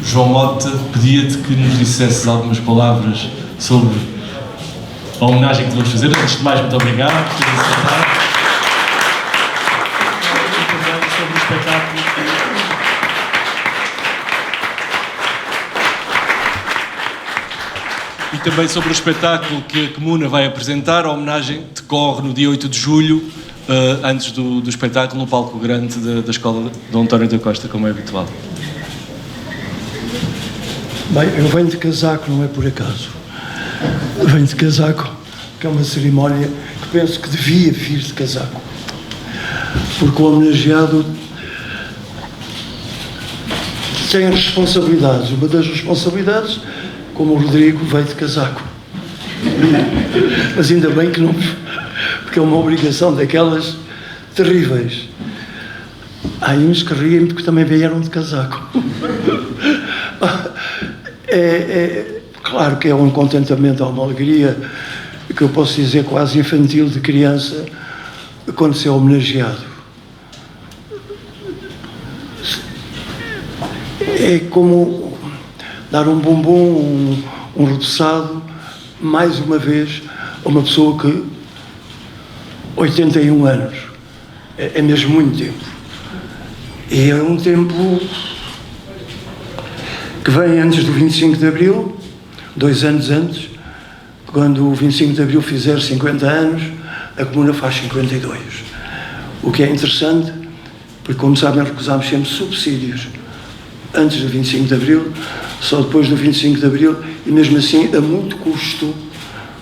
João Mota, pedia-te que nos dissesses algumas palavras sobre a homenagem que te vamos fazer. Antes de mais, muito obrigado por teres aceitado. E também sobre o espetáculo. E também sobre o espetáculo que a Comuna vai apresentar. A homenagem decorre no dia 8 de julho, antes do espetáculo, no palco grande da Escola Dom António da Costa, como é habitual. Bem, eu venho de casaco, não é por acaso. Venho de casaco, que é uma cerimónia que penso que devia vir de casaco. Porque o homenageado tem responsabilidades. Uma das responsabilidades, como o Rodrigo, veio de casaco. Mas ainda bem que não, porque é uma obrigação daquelas terríveis. Há uns que riem porque também vieram de casaco. Claro que é um contentamento, há uma alegria, que eu posso dizer quase infantil, de criança, quando se é homenageado. É como dar um bombom, um repousado, mais uma vez, a uma pessoa que 81 anos, é mesmo muito tempo. E é um tempo que vem antes do 25 de Abril, 2 anos antes, quando o 25 de Abril fizer 50 anos, a Comuna faz 52. O que é interessante, porque, como sabem, recusámos sempre subsídios antes do 25 de Abril, só depois do 25 de Abril, e mesmo assim, a muito custo,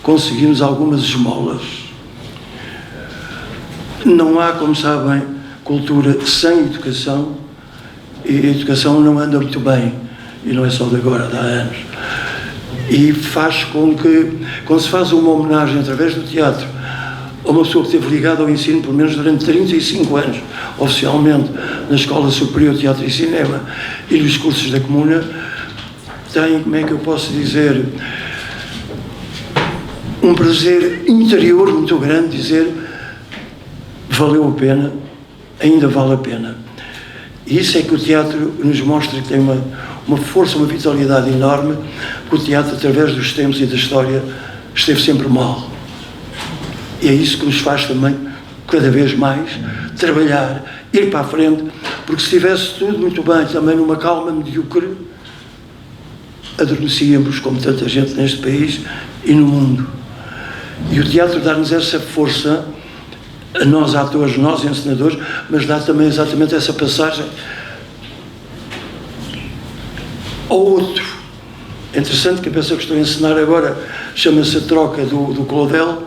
conseguimos algumas esmolas. Não há, como sabem, cultura sem educação, e a educação não anda muito bem, e não é só de agora, de há anos. E faz com que, quando se faz uma homenagem através do teatro a uma pessoa que esteve ligada ao ensino pelo menos durante 35 anos, oficialmente, na Escola Superior de Teatro e Cinema e nos cursos da Comuna, tem, como é que eu posso dizer, um prazer interior muito grande, dizer valeu a pena, ainda vale a pena. E isso é que o teatro nos mostra, que tem uma força, uma vitalidade enorme, que o teatro, através dos tempos e da história, esteve sempre mal. E é isso que nos faz também, cada vez mais, trabalhar, ir para a frente, porque se estivesse tudo muito bem, também numa calma medíocre, adormecíamos, como tanta gente neste país e no mundo. E o teatro dá-nos essa força, a nós atores, nós encenadores, mas dá também exatamente essa passagem ao outro. É interessante que a peça que estou a encenar agora chama-se A Troca do Claudel,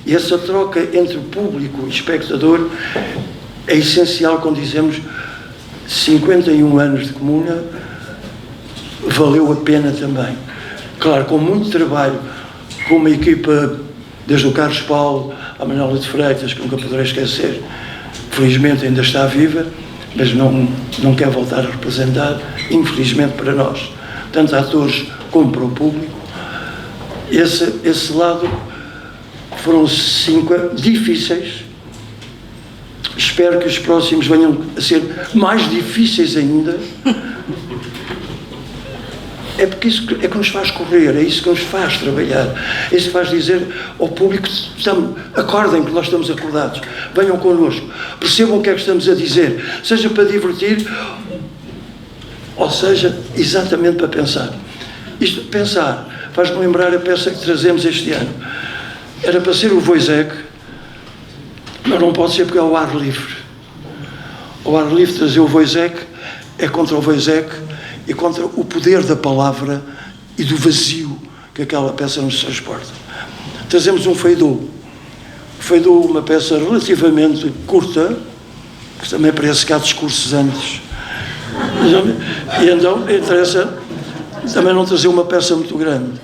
e essa troca entre o público e o espectador é essencial quando dizemos 51 anos de Comuna, valeu a pena também. Claro, com muito trabalho, com uma equipa, desde o Carlos Paulo à Manuela de Freitas, que nunca poderei esquecer, felizmente ainda está viva, mas não quer voltar a representar, infelizmente para nós, tanto atores como para o público. Esse lado foram 5 difíceis. Espero que os próximos venham a ser mais difíceis ainda. É porque isso é que nos faz correr, é isso que nos faz trabalhar, é isso que faz dizer ao público: acordem, que nós estamos acordados, venham connosco, percebam o que é que estamos a dizer, seja para divertir, ou seja, exatamente para pensar. Isto, pensar, faz-me lembrar a peça que trazemos este ano. Era para ser o Wojciech, mas não pode ser porque é ao ar livre. Ao ar livre, trazer o Wojciech é contra o Wojciech e contra o poder da palavra e do vazio que aquela peça nos transporta. Trazemos um Feidou. Feidou, uma peça relativamente curta, que também parece que há discursos antes. E então interessa também não trazer uma peça muito grande.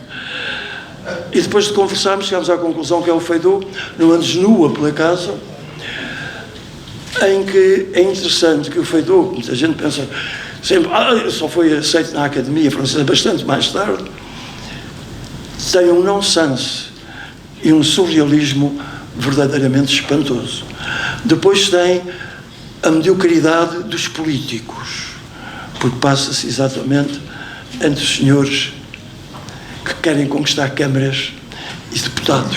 E depois de conversarmos, chegámos à conclusão que é o Feidou, numa desnua pela casa, em que é interessante que o Feidou, muita gente pensa sempre, só foi aceito na Academia Francesa bastante mais tarde, tem um nonsense e um surrealismo verdadeiramente espantoso. Depois tem a mediocridade dos políticos, porque passa-se exatamente entre os senhores que querem conquistar câmaras e deputados.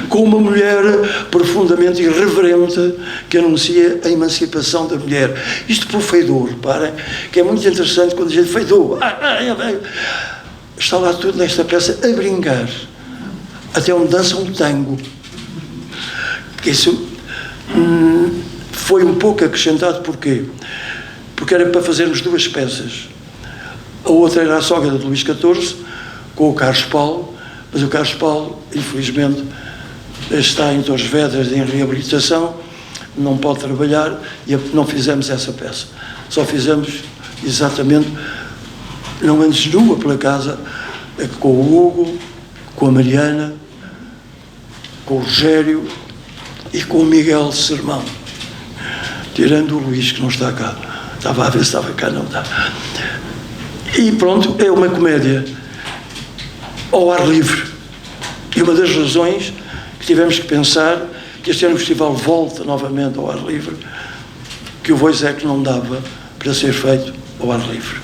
Com uma mulher profundamente irreverente que anuncia a emancipação da mulher. Isto pelo Feidoo, reparem, que é muito interessante quando a gente Feidoo. Está lá tudo nesta peça a brincar. Até onde dança um tango. Isso foi um pouco acrescentado, porquê? Porque era para fazermos duas peças. A outra era a sogra de Luís XIV, com o Carlos Paulo, mas o Carlos Paulo, infelizmente, está em Torres Vedras em reabilitação, não pode trabalhar, e não fizemos essa peça. Só fizemos exatamente, não andes nua pela casa, com o Hugo, com a Mariana, com o Rogério e com o Miguel Sermão, tirando o Luís, que não está cá. Estava a ver se estava cá, não está. E pronto, é uma comédia ao ar livre. E uma das razões que tivemos que pensar que este ano o festival volta novamente ao ar livre, que o Wojciech não dava para ser feito ao ar livre.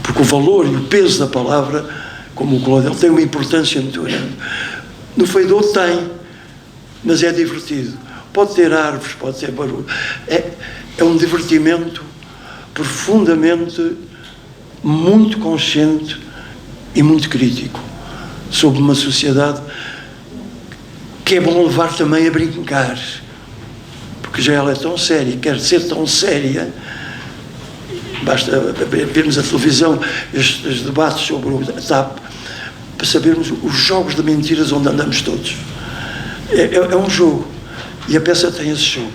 Porque o valor e o peso da palavra, como o Claudio, tem uma importância muito grande. No Feidoo tem, mas é divertido. Pode ter árvores, pode ter barulho. É um divertimento profundamente muito consciente e muito crítico sobre uma sociedade que é bom levar também a brincar, porque já ela é tão séria, quer ser tão séria. Basta vermos a televisão, estes debates sobre o TAP, para sabermos os jogos de mentiras onde andamos todos. É um jogo, e a peça tem esse jogo.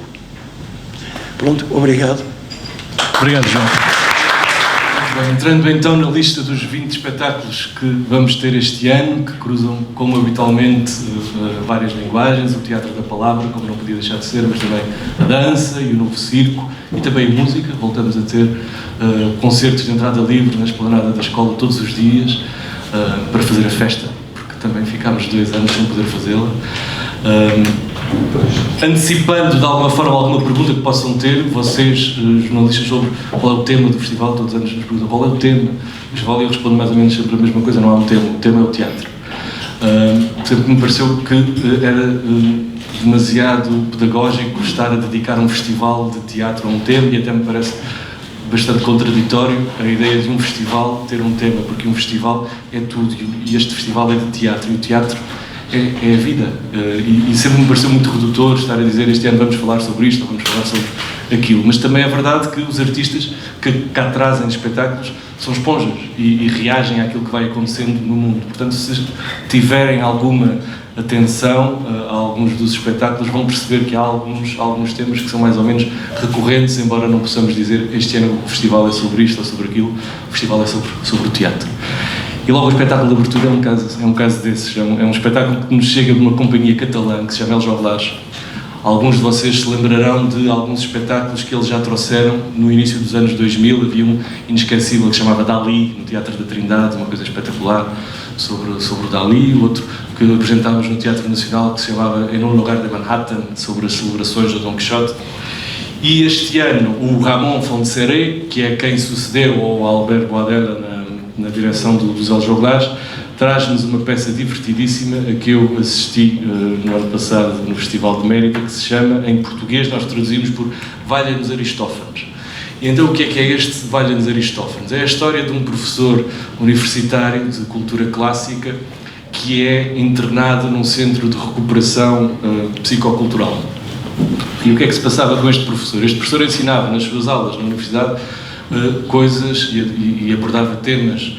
Pronto, obrigado. Obrigado, João. Bem, entrando então na lista dos 20 espetáculos que vamos ter este ano, que cruzam, como habitualmente, várias linguagens, o teatro da palavra, como não podia deixar de ser, mas também a dança e o novo circo, e também a música. Voltamos a ter concertos de entrada livre na esplanada da escola todos os dias, para fazer a festa, porque também ficámos 2 anos sem poder fazê-la. Antecipando de alguma forma alguma pergunta que possam ter, vocês, jornalistas, sobre qual é o tema do festival, todos os anos nos perguntam qual é o tema do festival, e eu respondo mais ou menos sempre a mesma coisa: não há um tema, o tema é o teatro. Sempre me pareceu que era demasiado pedagógico estar a dedicar um festival de teatro a um tema, e até me parece bastante contraditório a ideia de um festival ter um tema, porque um festival é tudo, e este festival é de teatro, e o teatro é a vida, e sempre me pareceu muito redutor estar a dizer este ano vamos falar sobre isto, ou vamos falar sobre aquilo, mas também é verdade que os artistas que cá trazem espetáculos são esponjas e reagem àquilo que vai acontecendo no mundo. Portanto, se tiverem alguma atenção a alguns dos espetáculos, vão perceber que há alguns temas que são mais ou menos recorrentes, embora não possamos dizer este ano o festival é sobre isto ou sobre aquilo. O festival é sobre o teatro. E logo o espetáculo de abertura é um caso desses. É um espetáculo que nos chega de uma companhia catalã que se chama El Joglars. Alguns de vocês se lembrarão de alguns espetáculos que eles já trouxeram no início dos anos 2000. Havia um inesquecível que se chamava Dali, no Teatro da Trindade, uma coisa espetacular sobre o Dali. Outro que apresentámos no Teatro Nacional que se chamava En un lugar de Manhattan, sobre as celebrações do Don Quixote. E este ano o Ramon Fontseré, que é quem sucedeu ao Albert Boadella na direção dos El Joglars, traz-nos uma peça divertidíssima a que eu assisti no ano passado no Festival de Mérida, que se chama, em português nós traduzimos por Valha-nos Aristófanes. E então o que é este Valha-nos Aristófanes? É a história de um professor universitário de cultura clássica que é internado num centro de recuperação psicocultural. E o que é que se passava com este professor? Este professor ensinava nas suas aulas na universidade coisas e abordava temas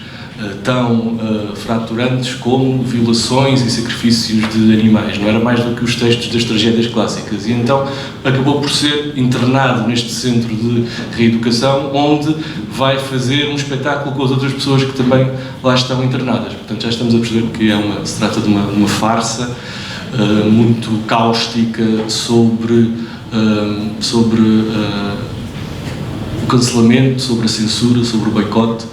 tão fraturantes como violações e sacrifícios de animais. Não era mais do que os textos das tragédias clássicas. E então acabou por ser internado neste centro de reeducação, onde vai fazer um espetáculo com as outras pessoas que também lá estão internadas. Portanto, já estamos a perceber que se trata de uma farsa muito cáustica sobre o cancelamento, sobre a censura, sobre o boicote,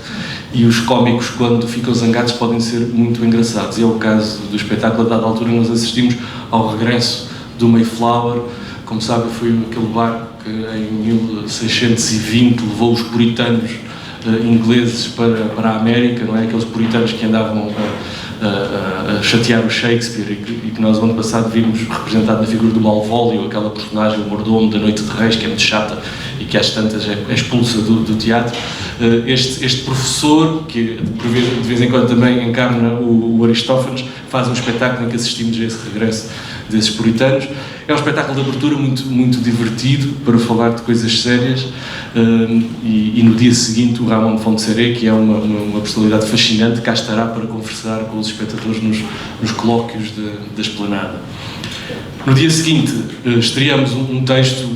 e os cómicos, quando ficam zangados, podem ser muito engraçados. E é o caso do espetáculo. A dada altura nós assistimos ao regresso do Mayflower. Como sabem, foi aquele barco que em 1620 levou os puritanos ingleses para a América, não é? Aqueles puritanos que andavam a chatear o Shakespeare e que nós, no ano passado, vimos representado na figura do Malvolio, aquela personagem, o mordomo da Noite de Reis, que é muito chata e que às tantas é expulsa do teatro. Este professor, que de vez em quando também encarna o Aristófanes, faz um espetáculo em que assistimos a esse regresso desses puritanos. É um espetáculo de abertura muito, muito divertido para falar de coisas sérias, e no dia seguinte o Ramon Fontseré, que é uma personalidade fascinante, cá estará para conversar com os espectadores nos colóquios da Esplanada. No dia seguinte estreamos um texto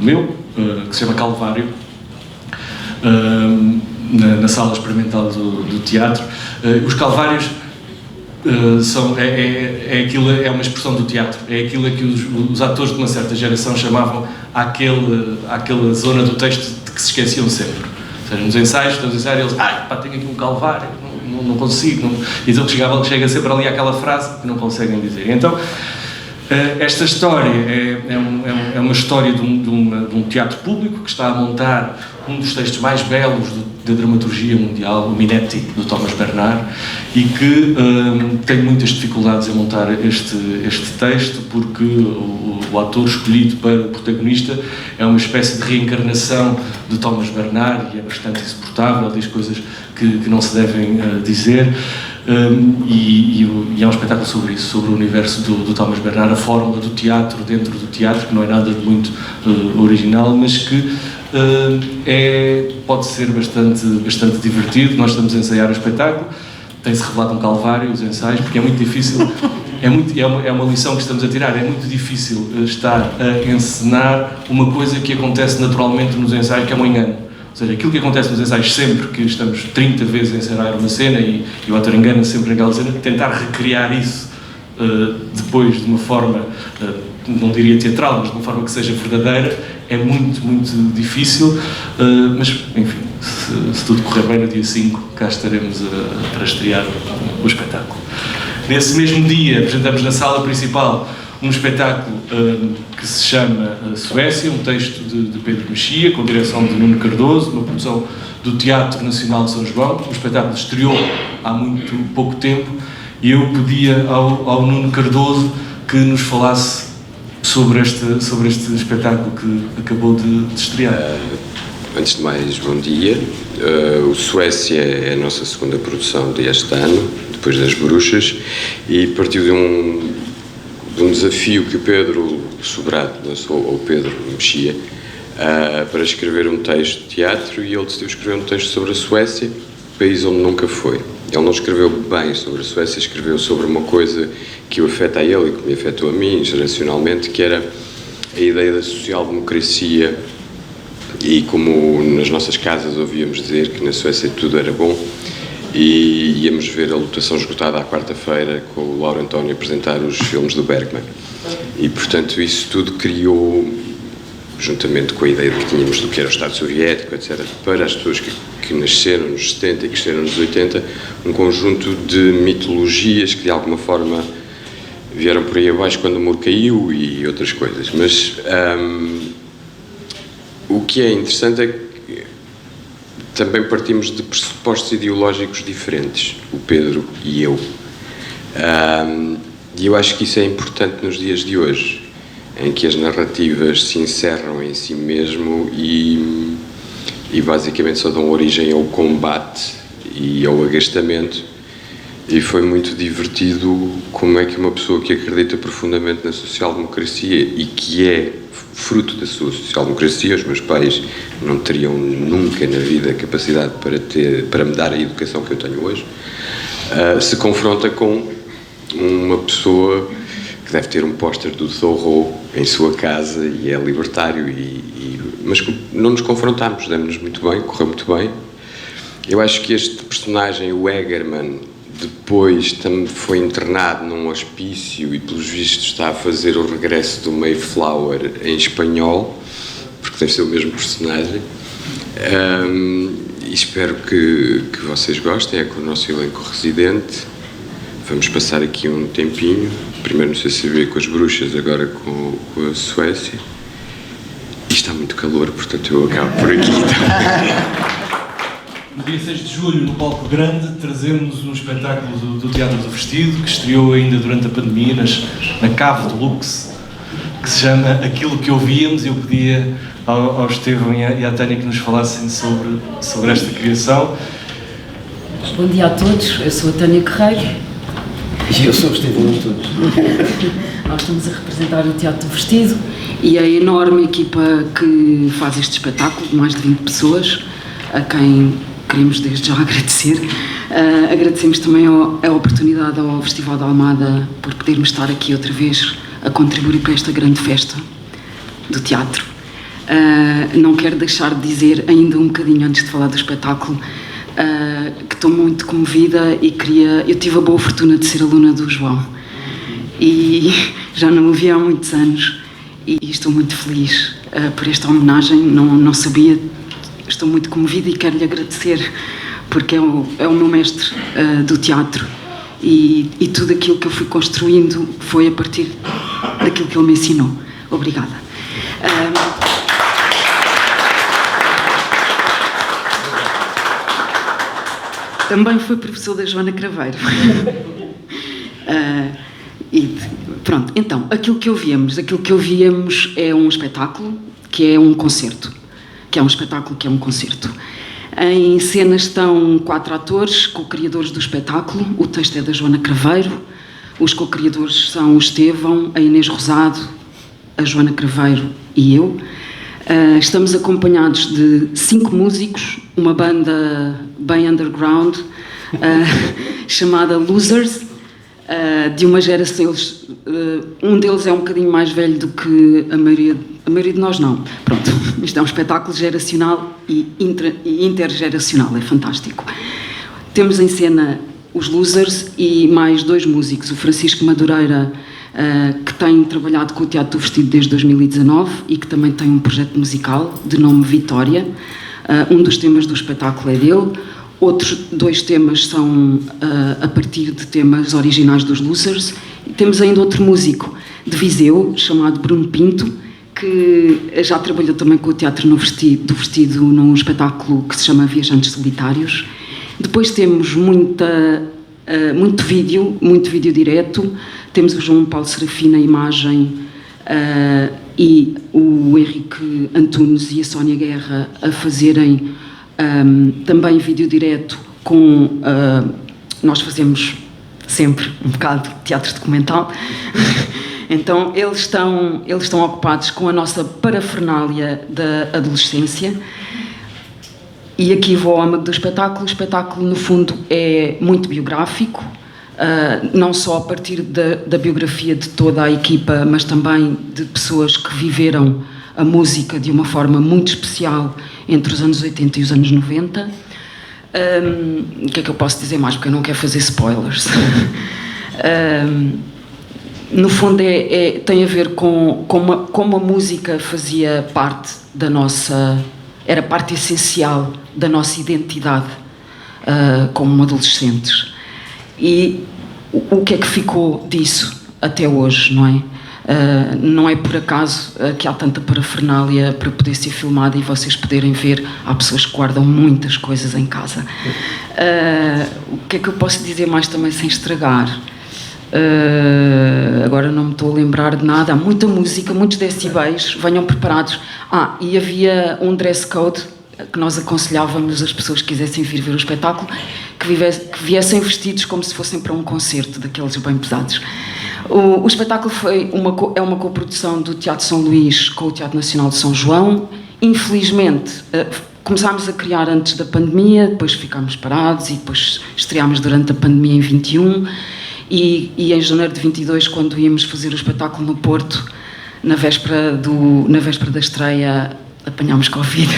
meu, que se chama Calvário, na Sala Experimental do Teatro. Os Calvários é uma expressão do teatro, é aquilo que os atores de uma certa geração chamavam àquela zona do texto de que se esqueciam sempre. Ou seja, nos ensaios eles, tenho aqui um calvário, não consigo, e então chega sempre ali àquela frase que não conseguem dizer. Então, esta história é uma história de um teatro público que está a montar um dos textos mais belos da dramaturgia mundial, o Minetti, do Thomas Bernard, e que tem muitas dificuldades em montar este texto, porque o ator escolhido para o protagonista é uma espécie de reencarnação de Thomas Bernard e é bastante insuportável, diz coisas que não se devem dizer. E é um espetáculo sobre isso, sobre o universo do Thomas Bernard, a fórmula do teatro dentro do teatro, que não é nada de muito original, mas que pode ser bastante divertido. Nós estamos a ensaiar o espetáculo, tem-se revelado um calvário os ensaios, porque é muito difícil, é uma lição que estamos a tirar, é muito difícil estar a encenar uma coisa que acontece naturalmente nos ensaios, que é um engano. Ou seja, aquilo que acontece nos ensaios sempre que estamos 30 vezes a ensaiar uma cena e o ator engana sempre naquela cena, tentar recriar isso depois de uma forma, não diria teatral, mas de uma forma que seja verdadeira, é muito, muito difícil, mas enfim, se tudo correr bem, no dia 5 cá estaremos para estrear o espetáculo. Nesse mesmo dia apresentamos na sala principal um espetáculo que se chama Suécia, um texto de Pedro Mexia, com direção de Nuno Cardoso, uma produção do Teatro Nacional de São João. O espetáculo estreou há muito pouco tempo e eu pedia ao Nuno Cardoso que nos falasse sobre este espetáculo que acabou de estrear. Antes de mais, bom dia. O Suécia é a nossa segunda produção deste ano, depois das Bruxas, e partiu de um desafio que o Pedro Sobrado lançou ao Pedro Mexia para escrever um texto de teatro, e ele decidiu escrever um texto sobre a Suécia, país onde nunca foi. Ele não escreveu bem sobre a Suécia, escreveu sobre uma coisa que o afeta a ele e que me afetou a mim, geracionalmente, que era a ideia da social-democracia, e como nas nossas casas ouvíamos dizer que na Suécia tudo era bom, e íamos ver a lotação esgotada à quarta-feira com o Lauro António apresentar os filmes do Bergman. E, portanto, isso tudo criou, juntamente com a ideia de que tínhamos do que era o Estado Soviético, etc., para as pessoas que nasceram nos 70 e que cresceram nos 80, um conjunto de mitologias que, de alguma forma, vieram por aí abaixo quando o muro caiu e outras coisas. Mas o que é interessante é que também partimos de pressupostos ideológicos diferentes, o Pedro e eu. E eu acho que isso é importante nos dias de hoje, em que as narrativas se encerram em si mesmo e basicamente só dão origem ao combate e ao agastamento. E foi muito divertido como é que uma pessoa que acredita profundamente na social-democracia e que é fruto da sua social-democracia, os meus pais não teriam nunca na vida a capacidade para me dar a educação que eu tenho hoje, se confronta com uma pessoa que deve ter um póster do Thoreau em sua casa e é libertário, mas não nos confrontámos, demos-nos muito bem, correu muito bem. Eu acho que este personagem, o Egerman, depois também foi internado num hospício e, pelos vistos, está a fazer o regresso do Mayflower em espanhol, porque deve ser o mesmo personagem. E espero que vocês gostem. É com o nosso elenco residente. Vamos passar aqui um tempinho, primeiro no CCB com as Bruxas, agora com a Suécia. está muito calor, portanto eu acabo por aqui também. No dia 6 de julho, no Palco Grande, trazemos um espetáculo do Teatro do Vestido, que estreou ainda durante a pandemia na Cave do Lux, que se chama Aquilo que Ouvíamos, e eu pedia ao Estevão e à Tânia que nos falassem sobre esta criação. Bom dia a todos, eu sou a Tânia Guerreiro. E eu sou o Estevão Antunes. Nós estamos a representar o Teatro do Vestido e a enorme equipa que faz este espetáculo, de mais de 20 pessoas, a quem queremos desde já agradecer. Agradecemos também a oportunidade ao Festival de Almada por podermos estar aqui outra vez a contribuir para esta grande festa do teatro. Não quero deixar de dizer, ainda um bocadinho antes de falar do espetáculo, que estou muito comovida e eu tive a boa fortuna de ser aluna do João e já não o vi há muitos anos e estou muito feliz por esta homenagem. Não sabia, estou muito comovida e quero-lhe agradecer porque é o meu mestre do teatro e tudo aquilo que eu fui construindo foi a partir daquilo que ele me ensinou. Obrigada. Também foi professor da Joana Craveiro. E pronto, então, aquilo que ouvíamos é um espetáculo que é um concerto. Que é um espetáculo que é um concerto. Em cena estão 4 atores, co-criadores do espetáculo. O texto é da Joana Craveiro. Os co-criadores são o Estevão, a Inês Rosado, a Joana Craveiro e eu. Estamos acompanhados de 5 músicos, uma banda bem underground, chamada Losers, de uma geração. Um deles é um bocadinho mais velho do que a maioria de nós, não. Pronto, isto é um espetáculo geracional e intergeracional, é fantástico. Temos em cena os Losers e mais 2 músicos, o Francisco Madureira, que tem trabalhado com o Teatro do Vestido desde 2019 e que também tem um projeto musical de nome Vitória. Um dos temas do espetáculo é dele. Outros 2 temas são a partir de temas originais dos Losers. E temos ainda outro músico de Viseu, chamado Bruno Pinto, que já trabalhou também com o Teatro do Vestido num espetáculo que se chama Viajantes Solitários. Depois temos muito vídeo direto. Temos o João Paulo Serafim na imagem e o Henrique Antunes e a Sónia Guerra a fazerem também vídeo direto com... nós fazemos sempre um bocado de teatro documental. Então eles estão ocupados com a nossa parafernália da adolescência. E aqui vou ao âmago do espetáculo. O espetáculo, no fundo, é muito biográfico, não só a partir da biografia de toda a equipa, mas também de pessoas que viveram a música de uma forma muito especial entre os anos 80 e os anos 90. O que é que eu posso dizer mais? Porque eu não quero fazer spoilers. No fundo, tem a ver com como a música fazia parte da nossa... Era parte essencial da nossa identidade como adolescentes. E o que é que ficou disso até hoje, não é? Não é por acaso que há tanta parafernália para poder ser filmada e vocês poderem ver. Há pessoas que guardam muitas coisas em casa. O que é que eu posso dizer mais também sem estragar? Agora não me estou a lembrar de nada. Há muita música, muitos decibéis, venham preparados. E havia um dress code que nós aconselhávamos as pessoas que quisessem vir ver o espetáculo que viessem vestidos como se fossem para um concerto daqueles bem pesados. O espetáculo é uma coprodução do Teatro São Luís com o Teatro Nacional de São João. Infelizmente começámos a criar antes da pandemia, depois ficámos parados e depois estreámos durante a pandemia em 21. E em janeiro de 22, quando íamos fazer o espetáculo no Porto, na véspera da estreia, apanhámos Covid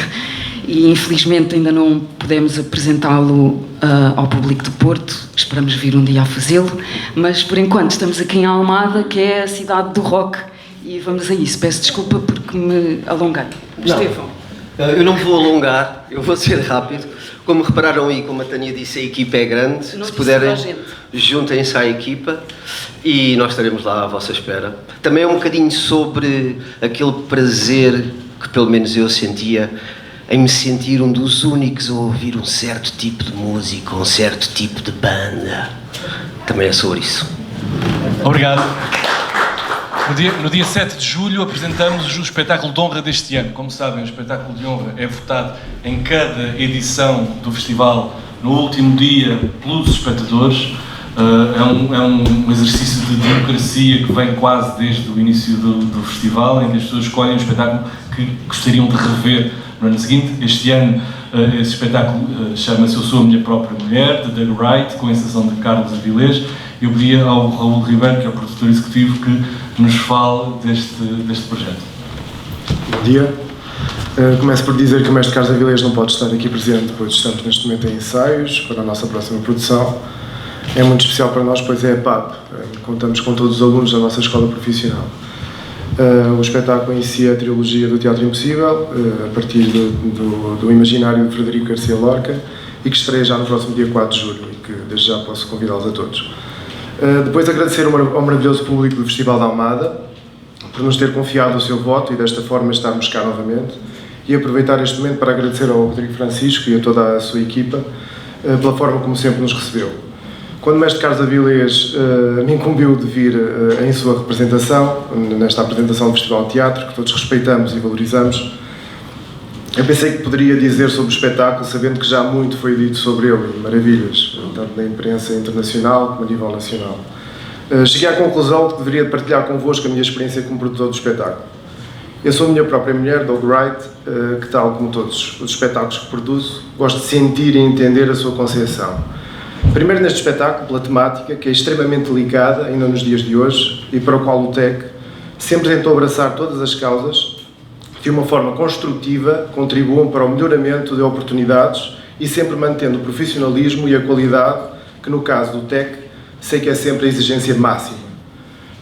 e infelizmente ainda não pudemos apresentá-lo ao público do Porto. Esperamos vir um dia a fazê-lo, mas por enquanto estamos aqui em Almada, que é a cidade do rock, e vamos a isso. Peço desculpa porque me alonguei. Estevão. Eu não vou alongar, eu vou ser rápido. Como repararam aí, como a Tânia disse, a equipa é grande. Se puderem, juntem-se à equipa e nós estaremos lá à vossa espera. Também é um bocadinho sobre aquele prazer que pelo menos eu sentia, em me sentir um dos únicos a ouvir um certo tipo de música, um certo tipo de banda. Também é sobre isso. Obrigado. No dia 7 de julho apresentamos o espetáculo de honra deste ano. Como sabem, o espetáculo de honra é votado em cada edição do festival no último dia pelos espectadores. É um exercício de democracia que vem quase desde o início do festival, em que as pessoas escolhem um espetáculo que gostariam de rever no ano seguinte. Este ano esse espetáculo chama-se Eu Sou a Minha Própria Mulher, de Doug Wright, com a encenação de Carlos Avilés. Eu pedi ao Raul Ribeiro, que é o produtor executivo, que nos fale deste projeto. Bom dia. Começo por dizer que o mestre Carlos Avilés não pode estar aqui presente, pois estamos neste momento em ensaios para a nossa próxima produção. É muito especial para nós, pois é a PAP. Contamos com todos os alunos da nossa escola profissional. O espetáculo inicia a trilogia do Teatro Impossível, a partir do imaginário de Frederico Garcia Lorca, e que estreia já no próximo dia 4 de julho, e que desde já posso convidá-los a todos. Depois agradecer ao maravilhoso público do Festival da Almada por nos ter confiado o seu voto e desta forma estarmos cá novamente, e aproveitar este momento para agradecer ao Rodrigo Francisco e a toda a sua equipa pela forma como sempre nos recebeu. Quando o mestre Carlos Avilés me incumbiu de vir em sua representação, nesta apresentação do Festival de Teatro, que todos respeitamos e valorizamos, eu pensei que poderia dizer sobre o espetáculo, sabendo que já muito foi dito sobre ele, maravilhas, tanto na imprensa internacional como a nível nacional. Cheguei à conclusão de que deveria partilhar convosco a minha experiência como produtor do espetáculo. Eu sou a minha própria mulher, Doug Wright, que tal como todos os espetáculos que produzo, gosto de sentir e entender a sua concepção. Primeiro neste espetáculo, pela temática, que é extremamente delicada, ainda nos dias de hoje, e para o qual o TEC sempre tentou abraçar todas as causas, de uma forma construtiva, contribuam para o melhoramento de oportunidades e sempre mantendo o profissionalismo e a qualidade, que no caso do TEC, sei que é sempre a exigência máxima.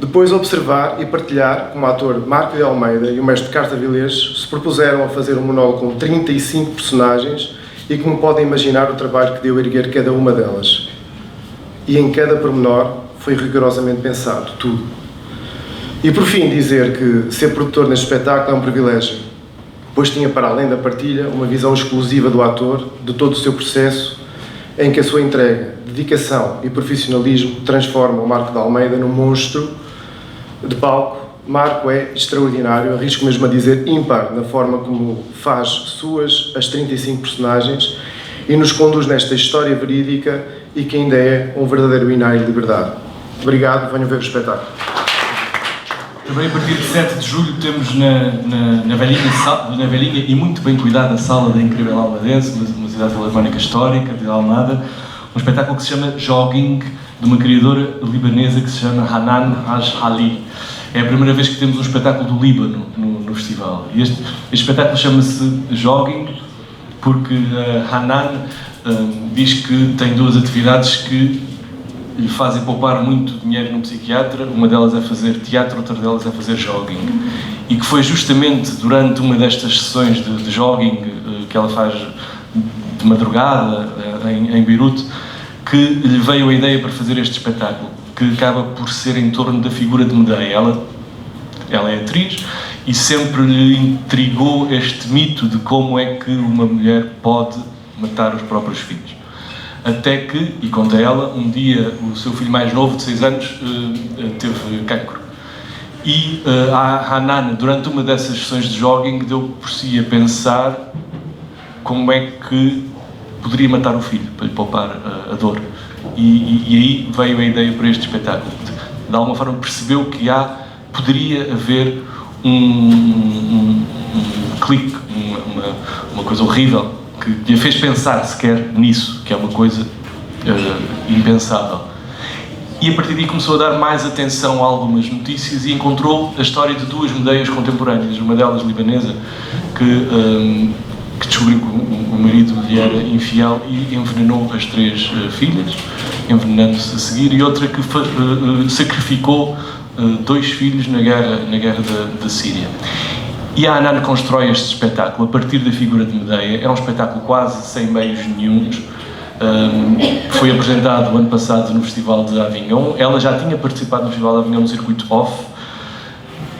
Depois observar e partilhar como o ator Marco de Almeida e o mestre Carlos Avilés se propuseram a fazer um monólogo com 35 personagens e como podem imaginar o trabalho que deu a erguer cada uma delas. E em cada pormenor foi rigorosamente pensado, tudo. E por fim dizer que ser produtor neste espetáculo é um privilégio, pois tinha para além da partilha uma visão exclusiva do ator, de todo o seu processo, em que a sua entrega, dedicação e profissionalismo transformam o Marco de Almeida num monstro de palco. Marco é extraordinário, arrisco mesmo a dizer ímpar, na forma como faz suas as 35 personagens e nos conduz nesta história verídica e que ainda é um verdadeiro hinário de liberdade. Obrigado, venham ver o espetáculo. Também a partir de 7 de julho temos na velhinha e muito bem cuidada sala da incrível Almadense, uma cidade filarmónica histórica de Almada, um espetáculo que se chama Jogging, de uma criadora libanesa que se chama Hanan Haj-Ali. É a primeira vez que temos um espetáculo do Líbano no festival. E este espetáculo chama-se Jogging porque Hanan diz que tem duas atividades que lhe fazem poupar muito dinheiro no psiquiatra. Uma delas é fazer teatro, outra delas é fazer jogging. E que foi justamente durante uma destas sessões de jogging que ela faz de madrugada em Beirute que lhe veio a ideia para fazer este espetáculo, que acaba por ser em torno da figura de Medea. Ela é atriz e sempre lhe intrigou este mito de como é que uma mulher pode matar os próprios filhos. Até que, e conta ela, um dia o seu filho mais novo, de 6 anos, teve cancro. E a Hanan, durante uma dessas sessões de jogging, deu por si a pensar como é que poderia matar o filho, para lhe poupar a dor. E aí veio a ideia para este espetáculo. De alguma forma percebeu que poderia haver um clique, uma coisa horrível, que lhe fez pensar sequer nisso, que é uma coisa impensável. E a partir daí começou a dar mais atenção a algumas notícias e encontrou a história de duas Medeias contemporâneas, uma delas libanesa, que descobriu que o marido lhe era infiel e envenenou as 3 filhas, envenenando-se a seguir, e outra que sacrificou 2 filhos na guerra da Síria. E a Hanan constrói este espetáculo a partir da figura de Medea. É um espetáculo quase sem meios nenhuns. Foi apresentado ano passado no Festival de Avignon. Ela já tinha participado no Festival de Avignon no circuito off.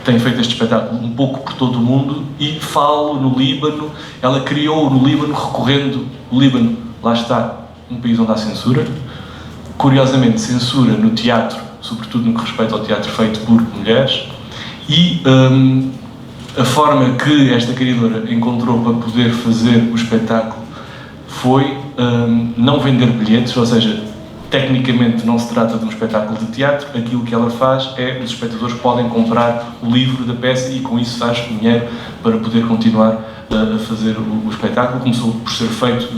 tem feito este espetáculo um pouco por todo o mundo e falo no Líbano. Ela criou no Líbano, recorrendo o Líbano, lá está, um país onde há censura. Curiosamente, censura no teatro, sobretudo no que respeita ao teatro feito por mulheres. E a forma que esta criadora encontrou para poder fazer o espetáculo foi não vender bilhetes, ou seja, tecnicamente não se trata de um espetáculo de teatro. Aquilo que ela faz é, os espectadores podem comprar o livro da peça e com isso faz dinheiro para poder continuar a fazer o espetáculo. Começou por ser feito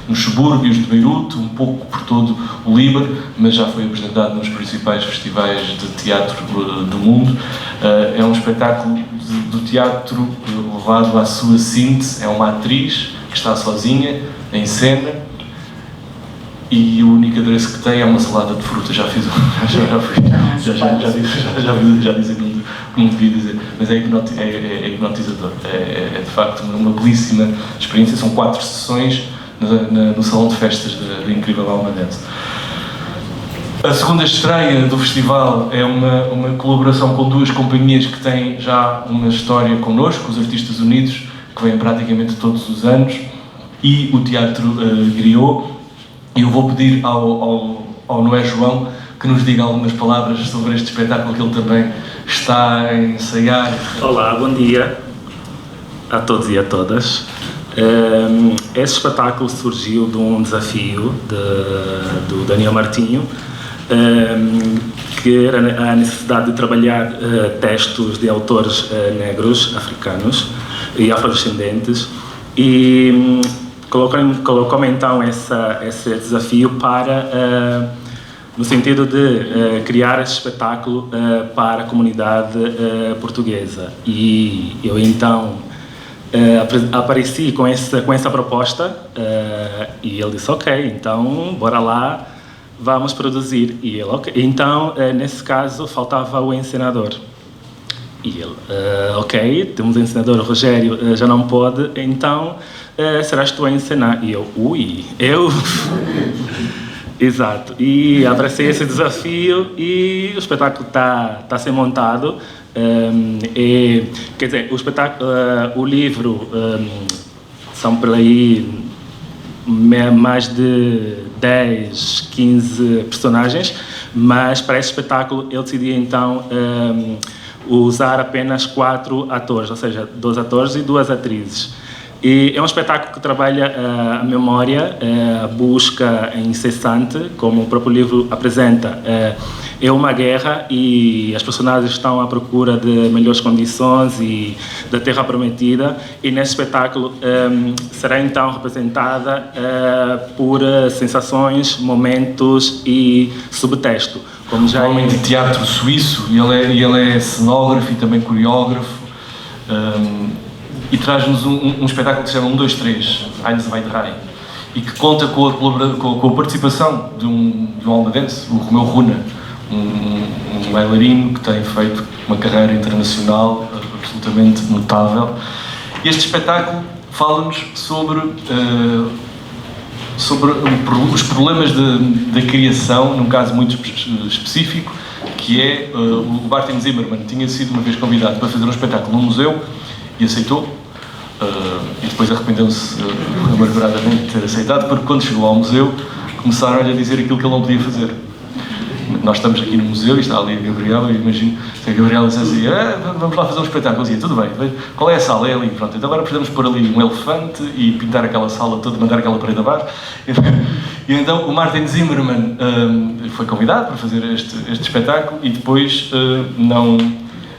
nos subúrbios de Beirute, um pouco por todo o Líbano, mas já foi apresentado nos principais festivais de teatro do mundo. É um espetáculo do teatro levado à sua síntese. É uma atriz que está sozinha em cena e o único adereço que tem é uma salada de fruta. Já disse aquilo que não devia dizer, mas é hipnotizador. É de facto uma belíssima experiência. São 4 sessões no salão de festas da incrível Almadense. A segunda estreia do festival é uma colaboração com 2 companhias que têm já uma história connosco, os Artistas Unidos, que vêm praticamente todos os anos, e o Teatro Griot. E eu vou pedir ao Noé João que nos diga algumas palavras sobre este espetáculo que ele também está a ensaiar. Olá, bom dia a todos e a todas. Este espetáculo surgiu de um desafio do Daniel Martinho, que era a necessidade de trabalhar textos de autores negros, africanos e afrodescendentes, e colocou-me então esse desafio para, no sentido de criar esse espetáculo para a comunidade portuguesa. E eu então apareci com essa proposta e ele disse: ok, então bora lá, vamos produzir. E ele: ok. Então, nesse caso, faltava o encenador. E ele: ok, temos o encenador, o Rogério já não pode, então serás tu a encenar? E eu: eu? Exato. E abracei esse desafio e o espetáculo está a ser montado. Quer dizer, o livro são por aí mais de 10, 15 personagens, mas para esse espetáculo eu decidi então usar apenas 4 atores, ou seja, 2 atores e 2 atrizes. E é um espetáculo que trabalha a memória, a busca incessante, como o próprio livro apresenta. É uma guerra e as personagens estão à procura de melhores condições e da terra prometida. E nesse espetáculo será então representada por sensações, momentos e subtexto. Como já homem de teatro suíço, e ele é cenógrafo e também coreógrafo. E traz-nos um espetáculo que se chama 1, 2, 3, Eins, zwei, drei, e que conta com a participação de um almadense, o Romeu Runa, um bailarino que tem feito uma carreira internacional absolutamente notável. Este espetáculo fala-nos sobre os problemas da criação, num caso muito específico, que é o Martin Zimmermann tinha sido uma vez convidado para fazer um espetáculo num museu e aceitou. E depois arrependeu-se amarguradamente de ter aceitado, porque quando chegou ao museu começaram-lhe a dizer aquilo que ele não podia fazer. Nós estamos aqui no museu e está ali a Gabriela, e imagino se a Gabriela dissesse assim: vamos lá fazer um espetáculo. Eu dizia: tudo bem, qual é a sala? É ali, pronto, então agora precisamos pôr ali um elefante e pintar aquela sala toda, mandar aquela parede abaixo. E então o Martin Zimmermann foi convidado para fazer este espetáculo e depois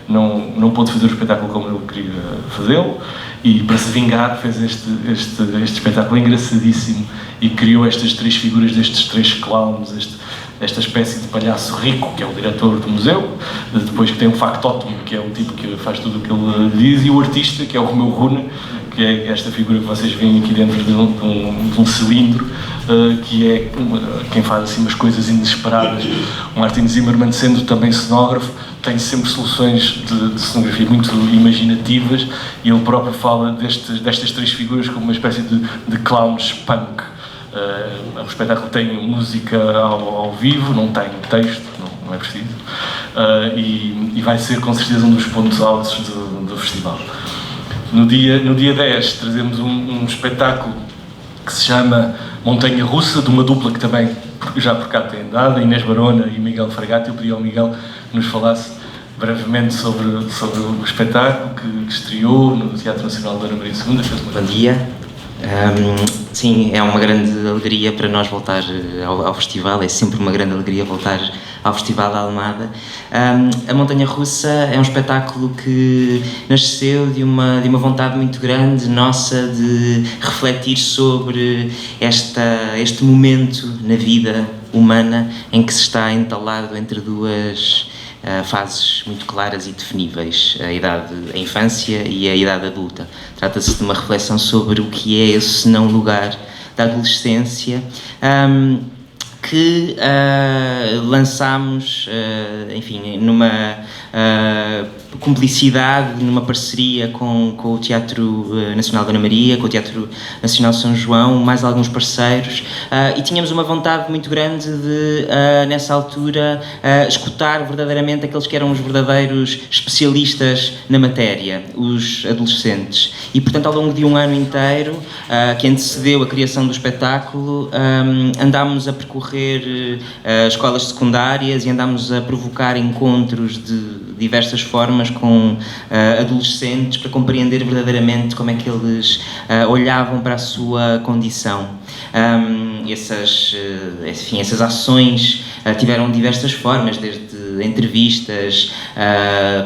não pôde fazer o espetáculo como ele queria fazê-lo, e para se vingar fez este espetáculo engraçadíssimo e criou estas 3 figuras destes 3 clowns, esta espécie de palhaço rico, que é o diretor do museu, depois que tem um factótomo, que é o tipo que faz tudo o que ele diz, e o artista, que é o Romeu Runa, que é esta figura que vocês veem aqui dentro de um cilindro, que é quem faz assim umas coisas inesperadas. O Martin Zimmermann, sendo também cenógrafo, tem sempre soluções de cenografia muito imaginativas, e ele próprio fala destas 3 figuras como uma espécie de clowns punk. O espetáculo tem música ao vivo, não tem texto, não é preciso. e vai ser com certeza um dos pontos altos do festival. No dia 10 trazemos um espetáculo que se chama Montanha Russa, de uma dupla que também já por cá tem dado, Inês Barona e Miguel Fragata. Eu pedi ao Miguel que nos falasse brevemente sobre o espetáculo que estreou no Teatro Nacional de Dona Maria II. Bom dia. Sim, é uma grande alegria para nós voltar ao festival, é sempre uma grande alegria voltar ao Festival da Almada. A Montanha Russa é um espetáculo que nasceu de uma vontade muito grande nossa de refletir sobre este momento na vida humana em que se está entalado entre duas fases muito claras e definíveis, a infância e a idade adulta. Trata-se de uma reflexão sobre o que é esse não lugar da adolescência, que lançámos, enfim, numa cumplicidade, numa parceria com o Teatro Nacional Dona Maria, com o Teatro Nacional São João, mais alguns parceiros, e tínhamos uma vontade muito grande de, nessa altura, escutar verdadeiramente aqueles que eram os verdadeiros especialistas na matéria, os adolescentes. E, portanto, ao longo de um ano inteiro, que antecedeu a criação do espetáculo, andámos a percorrer escolas secundárias e andámos a provocar encontros de diversas formas com adolescentes para compreender verdadeiramente como é que eles olhavam para a sua condição. Essas ações tiveram diversas formas, desde entrevistas,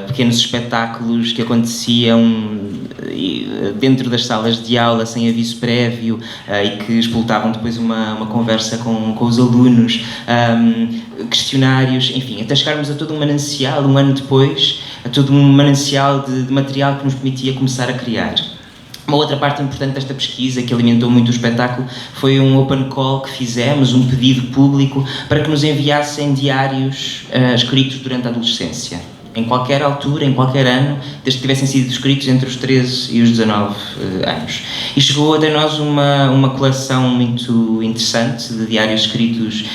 pequenos espetáculos que aconteciam dentro das salas de aula sem aviso prévio e que explotavam depois uma conversa com os alunos, questionários, enfim, até chegarmos a todo um manancial, um ano depois, a todo um manancial de material que nos permitia começar a criar. Uma outra parte importante desta pesquisa, que alimentou muito o espetáculo, foi um open call que fizemos, um pedido público, para que nos enviassem diários escritos durante a adolescência. Em qualquer altura, em qualquer ano, desde que tivessem sido escritos entre os 13 e os 19 anos. E chegou até nós uma coleção muito interessante de diários escritos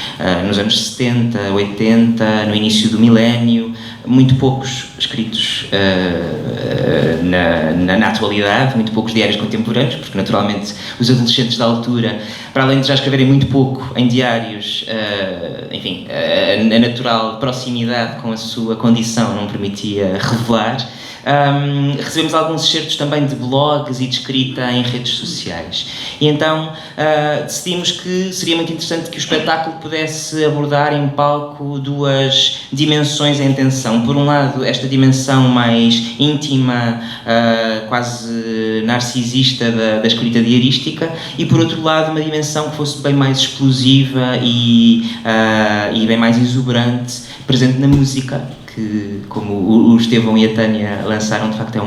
nos anos 70, 80, no início do milénio, muito poucos escritos na atualidade, muito poucos diários contemporâneos, porque naturalmente os adolescentes da altura, para além de já escreverem muito pouco em diários, enfim, a natural proximidade com a sua condição não permitia revelar. Recebemos alguns excertos também de blogs e de escrita em redes sociais. E então decidimos que seria muito interessante que o espetáculo pudesse abordar em palco duas dimensões em tensão. Por um lado, esta dimensão mais íntima, quase narcisista da escrita diarística, e por outro lado, uma dimensão que fosse bem mais explosiva e bem mais exuberante, presente na música, que, como o Estevão e a Tânia lançaram, de facto é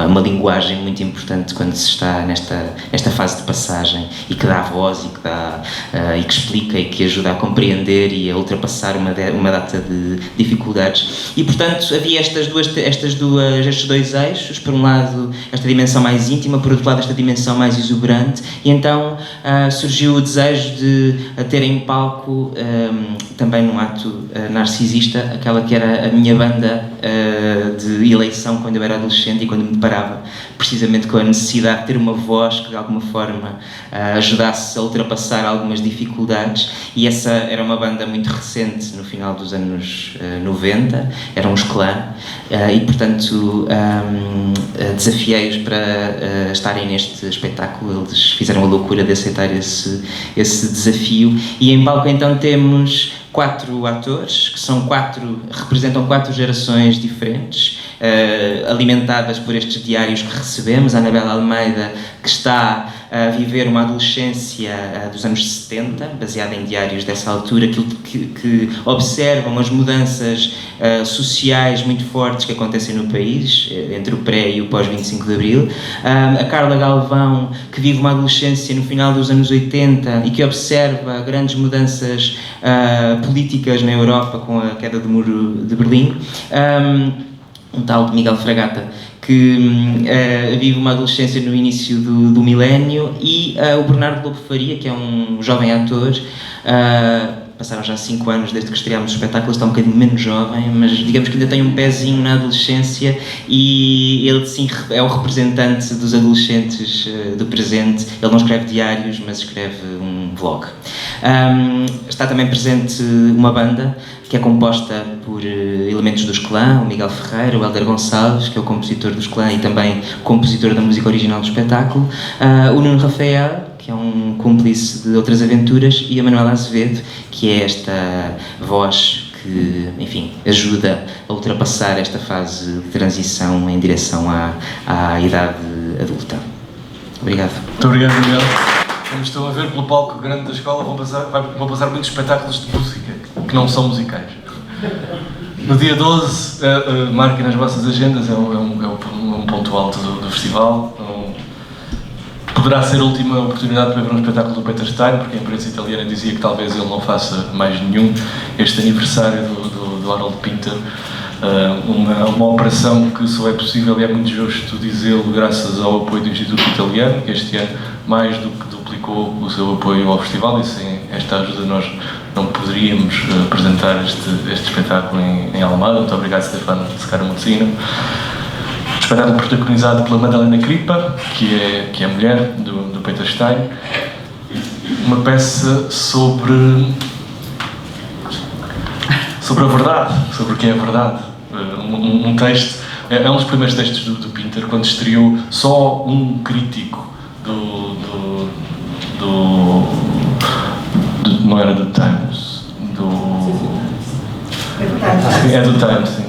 uma linguagem muito importante quando se está nesta fase de passagem, e que dá voz e que explica e que ajuda a compreender e a ultrapassar uma data de dificuldades. E portanto havia estes dois eixos, por um lado esta dimensão mais íntima, por outro lado esta dimensão mais exuberante, e então surgiu o desejo de ter em palco, também num ato narcisista, aquela que era a minha banda de eleição quando eu era adolescente e quando me deparava precisamente com a necessidade de ter uma voz que de alguma forma ajudasse a ultrapassar algumas dificuldades. E essa era uma banda muito recente, no final dos anos 90, eram os Clã, e portanto desafiei-os para estarem neste espetáculo. Eles fizeram a loucura de aceitar esse desafio, e em palco então temos 4 atores, que representam 4 gerações diferentes, alimentadas por estes diários que recebemos. A Anabela Almeida, que está a viver uma adolescência dos anos 70, baseada em diários dessa altura, que observam as mudanças sociais muito fortes que acontecem no país, entre o pré e o pós-25 de Abril. A Carla Galvão, que vive uma adolescência no final dos anos 80 e que observa grandes mudanças políticas na Europa com a queda do Muro de Berlim. Um tal de Miguel Fragata, que vive uma adolescência no início do milénio, e o Bernardo Lobo Faria, que é um jovem ator, passaram já 5 anos desde que estreámos o espetáculo, ele está um bocadinho menos jovem, mas digamos que ainda tem um pezinho na adolescência e ele sim é o representante dos adolescentes do presente. Ele não escreve diários, mas escreve um vlog. Está também presente uma banda que é composta por elementos dos Clã, o Miguel Ferreira, o Helder Gonçalves, que é o compositor dos Clã e também compositor da música original do espetáculo, o Nuno Rafael, que é um cúmplice de outras aventuras, e a Manuela Azevedo, que é esta voz que, enfim, ajuda a ultrapassar esta fase de transição em direção à idade adulta. Obrigado. Muito obrigado, Miguel. Como estão a ver pelo palco grande da escola, vão passar muitos espetáculos de música que não são musicais. No dia 12, marquem nas vossas agendas, é um ponto alto do festival. Poderá ser a última oportunidade para ver um espetáculo do Peter Stein, porque a imprensa italiana dizia que talvez ele não faça mais nenhum. Este aniversário do Harold Pinter, uma operação que só é possível e é muito justo dizê-lo graças ao apoio do Instituto Italiano, que este ano mais do que duplicou o seu apoio ao festival, e sem esta ajuda nós não poderíamos apresentar este espetáculo em Almada. Muito obrigado, Stefano Scaramuzzino. Espetáculo protagonizado pela Madalena Kripa, que é a mulher do Peter Stein. Uma peça sobre a verdade, sobre o que é a verdade. Um texto, é um dos primeiros textos do Pinter, quando estreou. Só um crítico não era do Times, é do Times, sim,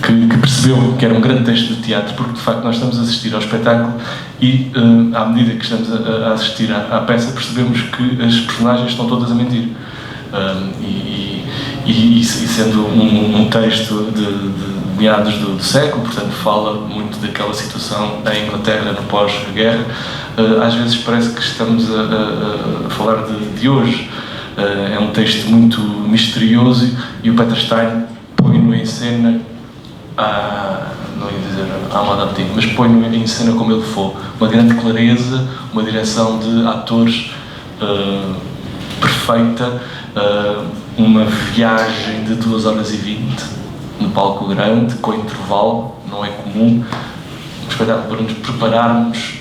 que percebeu que era um grande texto de teatro, porque de facto nós estamos a assistir ao espetáculo e à medida que estamos a assistir à peça percebemos que as personagens estão todas a mentir, e sendo um texto de meados do século, portanto fala muito daquela situação em Inglaterra no pós-guerra. Às vezes parece que estamos a falar de hoje. É um texto muito misterioso e o Peter Stein põe-no em cena, não ia dizer à moda antiga, mas põe-no em cena como ele for. Uma grande clareza, uma direção de atores perfeita, uma viagem de 2 horas e 20 no palco grande, com intervalo, não é comum. Um espetáculo para nos prepararmos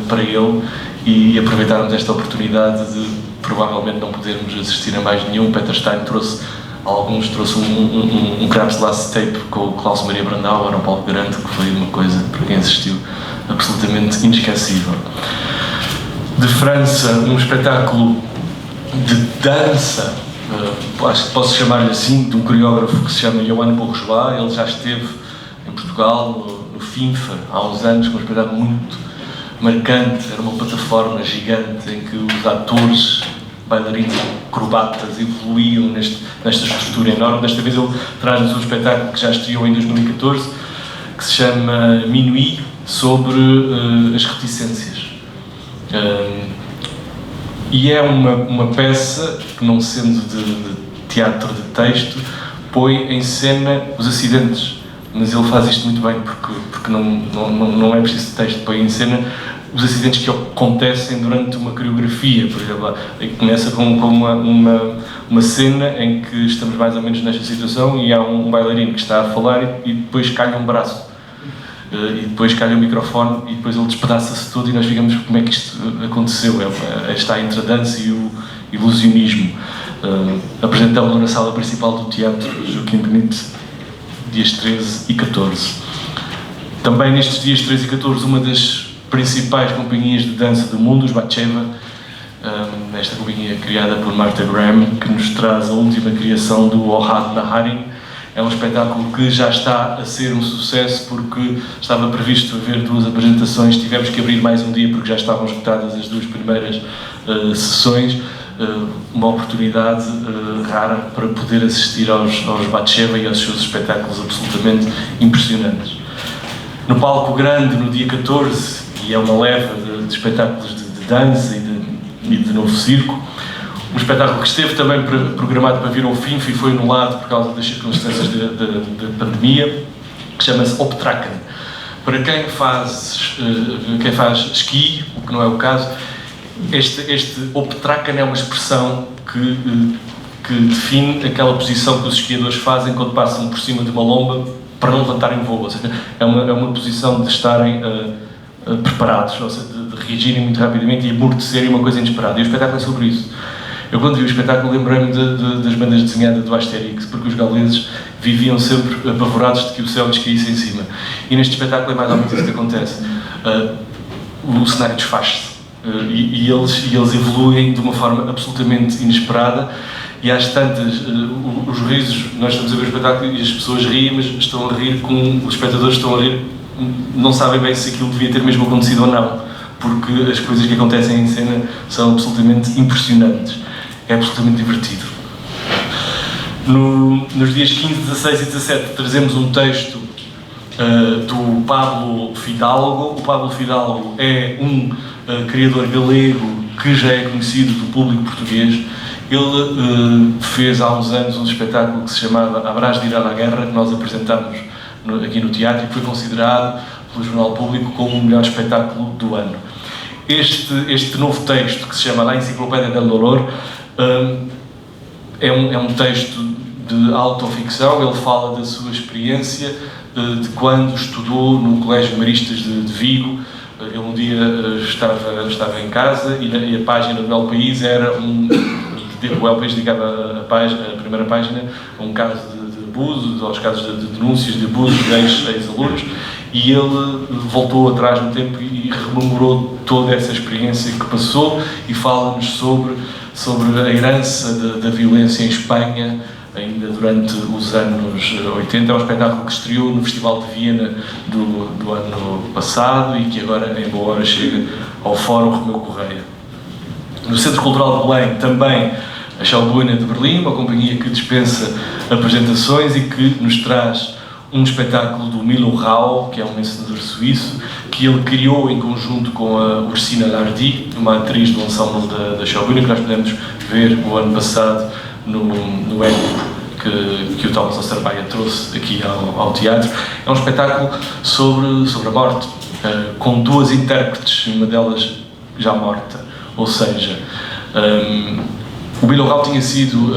para ele e aproveitarmos esta oportunidade de provavelmente não podermos assistir a mais nenhum. Peter Stein trouxe um Krabs Last Tape com o Klaus Maria Brandauer no palco grande, que foi uma coisa, para quem assistiu, absolutamente inesquecível. De França, um espetáculo de dança, acho que posso chamar-lhe assim, de um coreógrafo que se chama Yoann Bourgeois. Ele já esteve em Portugal, no FINFA, há uns anos, com um espetáculo muito marcante. Era uma plataforma gigante em que os atores, bailarinos, acrobatas evoluíam nesta estrutura enorme. Desta vez ele traz-nos um espetáculo que já estreou em 2014, que se chama Minuit, sobre as reticências. E é uma peça que, não sendo de teatro de texto, põe em cena os acidentes, mas ele faz isto muito bem, porque não é preciso texto, põe em cena os acidentes que acontecem durante uma coreografia. Por exemplo, começa com uma cena em que estamos mais ou menos nesta situação e há um bailarino que está a falar e depois calha um braço. E depois calha o microfone e depois ele despedaça-se todo e nós ficamos como é que isto aconteceu. Está entre a dança e o ilusionismo. Apresentamos na sala principal do Teatro Joaquim Benito, dias 13 e 14. Também nestes dias 13 e 14, uma das principais companhias de dança do mundo, os Batsheva, esta companhia criada por Martha Graham, que nos traz a última criação do Ohad Naharin. É um espetáculo que já está a ser um sucesso, porque estava previsto haver 2 apresentações, tivemos que abrir mais um dia porque já estavam esgotadas as 2 primeiras sessões. Uma oportunidade rara para poder assistir aos Batsheva e aos seus espetáculos absolutamente impressionantes. No palco grande, no dia 14, e é uma leva de espetáculos de dança e de novo circo, um espetáculo que esteve também programado para vir ao fim e foi anulado por causa das circunstâncias da pandemia, que chama-se Optraken. Para quem faz esqui, o que não é o caso, este Optraken é uma expressão que que define aquela posição que os esquiadores fazem quando passam por cima de uma lomba para não levantarem voo. Ou seja, é uma posição de estarem preparados, ou seja, de reagirem muito rapidamente e amortecerem uma coisa inesperada. E o espetáculo é sobre isso. Eu, quando vi o espetáculo, lembrei-me das bandas desenhadas do Asterix, porque os gauleses viviam sempre apavorados de que o céu lhes caísse em cima. E neste espetáculo é mais ou menos isso que acontece. O cenário desfaz-se e eles evoluem de uma forma absolutamente inesperada. E às tantas, os risos, nós estamos a ver o espetáculo e as pessoas riem, mas estão a rir os espectadores estão a rir, não sabem bem se aquilo devia ter mesmo acontecido ou não, porque as coisas que acontecem em cena são absolutamente impressionantes. É absolutamente divertido. Nos dias 15, 16 e 17 trazemos um texto do Pablo Fidalgo. O Pablo Fidalgo é um criador galego que já é conhecido do público português. Ele fez há uns anos um espetáculo que se chamava Habrás de ir à guerra, que nós apresentámos aqui no teatro e que foi considerado pelo Jornal Público como o melhor espetáculo do ano. Este novo texto, que se chama La Enciclopédia del Dolor, é um texto de autoficção. Ele fala da sua experiência de quando estudou no Colégio Maristas de Vigo. Ele um dia estava em casa e a página do El País era o El País dedicava a primeira página a um caso de abusos, aos casos de denúncias de abusos de ex-alunos, e ele voltou atrás no tempo e rememorou toda essa experiência que passou e fala-nos sobre a herança da violência em Espanha, ainda durante os anos 80. É um espetáculo que estreou no Festival de Viena do ano passado e que agora, em boa hora, chega ao Fórum Romeu Correia. No Centro Cultural de Belém, também a Schaubühne de Berlim, uma companhia que dispensa apresentações e que nos traz um espetáculo do Milo Rau, que é um encenador suíço, que ele criou em conjunto com a Ursina Lardy, uma atriz do ensemble da Schaubühne, que nós podemos ver o ano passado no Eco que o Thomas Ostermayer trouxe aqui ao teatro. É um espetáculo sobre a morte, com duas intérpretes, uma delas já morta. Ou seja, o Milo Rau tinha sido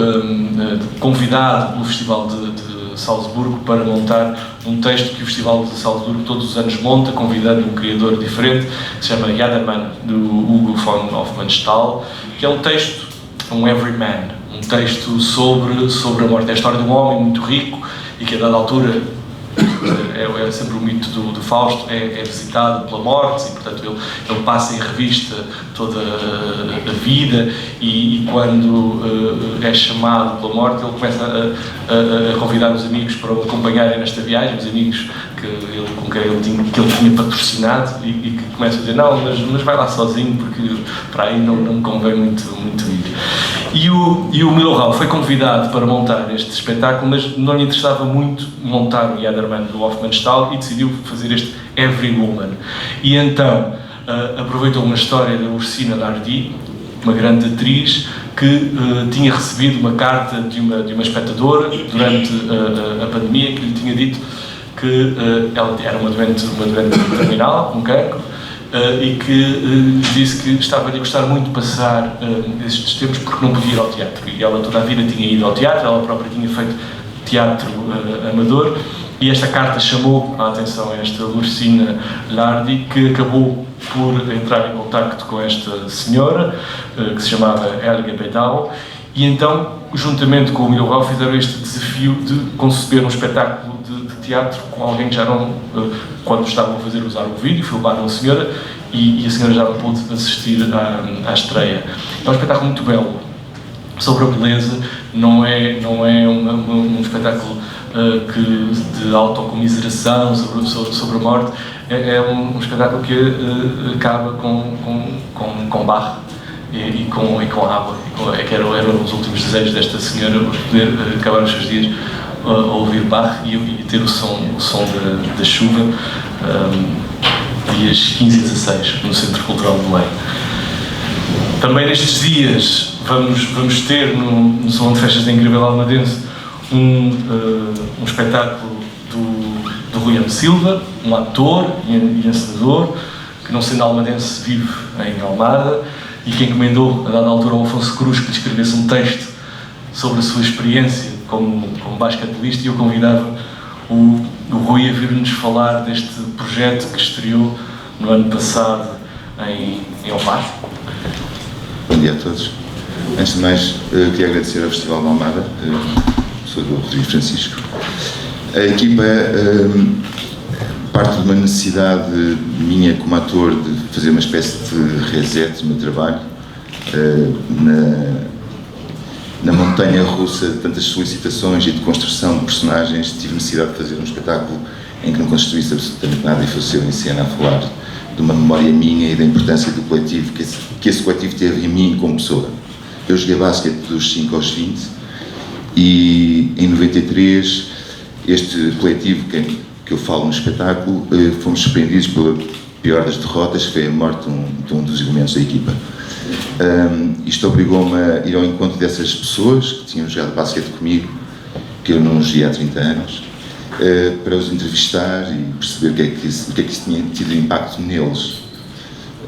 convidado pelo Festival de Salzburgo para montar um texto que o Festival de Salzburgo todos os anos monta, convidando um criador diferente, que se chama Jadermann, do Hugo von Hofmannsthal, que é um texto, um everyman, um texto sobre a morte. É a história de um homem muito rico e que a dada altura, é sempre o mito do Fausto, é visitado pela morte e, portanto, ele passa em revista toda a vida e quando é chamado pela morte, ele começa a convidar os amigos para o acompanharem nesta viagem, os amigos com quem ele tinha patrocinado e que começam a dizer, não, mas vai lá sozinho porque para aí não me convém muito ir. E o Milo Rau foi convidado para montar este espetáculo, mas não lhe interessava muito montar o Jadermann do Hofmannsthal e decidiu fazer este Every Woman. E então aproveitou uma história da Ursina Lardy, uma grande atriz, que tinha recebido uma carta de uma espectadora durante a pandemia que lhe tinha dito que ela era uma doente terminal, com cancro, e que disse que estava a gostar muito de passar estes tempos porque não podia ir ao teatro. E ela toda a vida tinha ido ao teatro, ela própria tinha feito teatro amador, e esta carta chamou a atenção a esta Ursina Lardy, que acabou por entrar em contacto com esta senhora, que se chamava Helga Bedau, e então, juntamente com o Milo Rau, fizeram este desafio de conceber um espetáculo de teatro com alguém que já não, quando estavam a fazer, usar o vídeo, filmaram a senhora e a senhora já não pôde assistir à estreia. É um espetáculo muito belo, sobre a beleza, não é um espetáculo de autocomiseração sobre a morte, é um espetáculo que acaba com Bach e com água, que eram os últimos desejos desta senhora, poder acabar os seus dias a ouvir Bach e ter o som da chuva, dias 15 e 16, no Centro Cultural de Belém. Também nestes dias vamos ter no Salão de Festas da Incrível Almadense um espetáculo do Rui M. Silva, um ator e encenador, que não sendo almadense vive em Almada, e que encomendou a dada altura ao Afonso Cruz que lhe escrevesse um texto sobre a sua experiência como basquetebolista, e eu convidava o Rui a vir-nos falar deste projeto que estreou no ano passado em Almada. Bom dia a todos. Antes de mais, queria agradecer ao Festival de Almada, sou do Rodrigo Francisco. A equipa parte de uma necessidade minha como ator de fazer uma espécie de reset no meu trabalho, na montanha russa de tantas solicitações e de construção de personagens. Tive necessidade de fazer um espetáculo em que não construísse absolutamente nada e fosse eu em cena a falar de uma memória minha e da importância do coletivo que esse coletivo teve em mim como pessoa. Eu joguei basquete dos 5 aos 20 e em 93 este coletivo que eu falo no espetáculo, fomos surpreendidos pela pior das derrotas, que foi a morte de um dos elementos da equipa. Isto obrigou-me a ir ao encontro dessas pessoas que tinham jogado basquete comigo, que eu não joguei há 30 anos, para os entrevistar e perceber o que é que isso tinha tido impacto neles.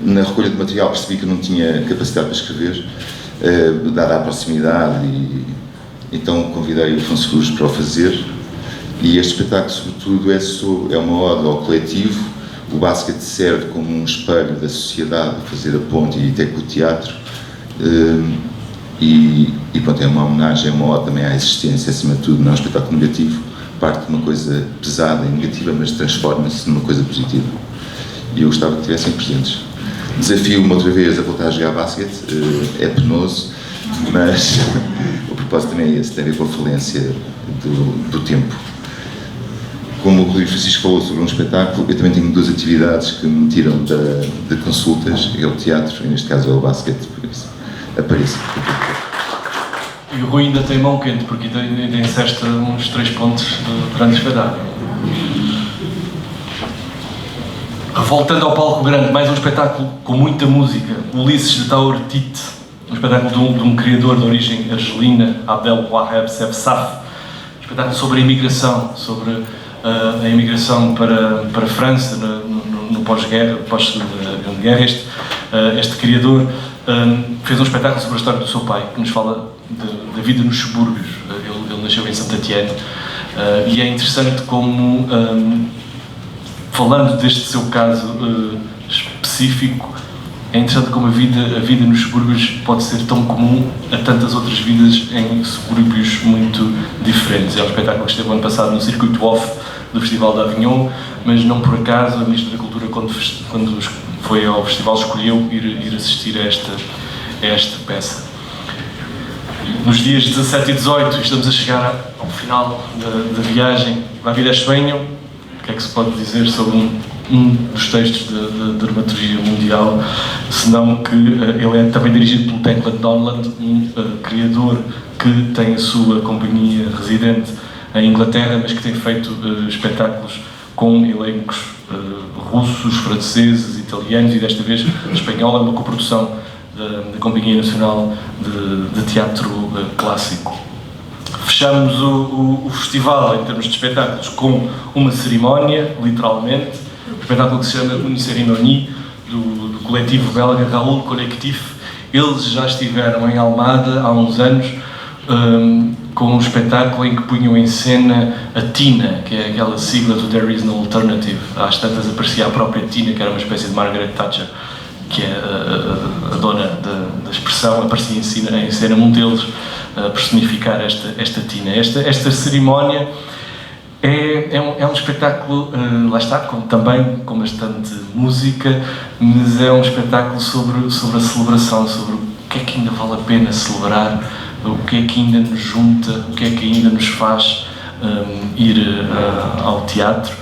Na recolha de material percebi que eu não tinha capacidade para escrever, dada a proximidade, e então convidei o Afonso Cruz para o fazer. E este espetáculo, sobretudo, é uma ode ao coletivo. O basquete serve como um espelho da sociedade, a fazer a ponte e até com o teatro. E pronto, é uma homenagem, é uma ode também à existência, acima de tudo. Não é um espetáculo negativo, parte de uma coisa pesada e negativa, mas transforma-se numa coisa positiva. E eu gostava que estivessem presentes. Desafio-me outra vez a voltar a jogar basquete, é penoso, mas o propósito também é esse, tem a ver com a falência do tempo. Como o Rodrigo Francisco falou sobre um espetáculo, eu também tenho 2 atividades que me tiram de consultas, é o teatro e neste caso é o basquete, por isso apareça. E o Rui ainda tem mão quente, porque ainda incesta uns 3 pontos durante o espetáculo. Voltando ao palco grande, mais um espetáculo com muita música, Ulisses de Taour Tit, um espetáculo de um criador de origem argelina, Abdel Wahab Sefsaf, um espetáculo sobre a imigração, sobre a imigração para a França no pós-guerra, pós-Grande Guerra. Este criador fez um espetáculo sobre a história do seu pai, que nos fala da vida nos subúrbios. Ele nasceu em Saint-Étienne, e é interessante como, falando deste seu caso específico, é interessante como a vida nos subúrbios pode ser tão comum a tantas outras vidas em subúrbios muito diferentes. É um espetáculo que esteve ano passado no circuito off do Festival de Avignon, mas não por acaso a Ministra da Cultura, quando foi ao festival, escolheu ir assistir a esta peça. Nos dias 17 e 18 estamos a chegar ao final da viagem. A vida é Espanha. O que é que se pode dizer sobre um dos textos da dramaturgia mundial, senão que ele é também dirigido pelo Declan Donland, um criador que tem a sua companhia residente em Inglaterra, mas que tem feito espetáculos com elencos russos, franceses, italianos e desta vez espanhola, uma coprodução da Companhia Nacional de Teatro Clássico. Fechamos o festival em termos de espetáculos com uma cerimónia, literalmente, um espetáculo que se chama Une Cérémonie, do coletivo belga Raoul Collectif. Eles já estiveram em Almada há uns anos com um espetáculo em que punham em cena a Tina, que é aquela sigla do There Is No Alternative. Às tantas aparecia a própria Tina, que era uma espécie de Margaret Thatcher, que é a dona da expressão. Aparecia em cena um deles a personificar esta Tina. Esta cerimónia é um espetáculo, lá está, também com bastante música, mas é um espetáculo sobre a celebração, sobre o que é que ainda vale a pena celebrar, o que é que ainda nos junta, o que é que ainda nos faz ir ao teatro.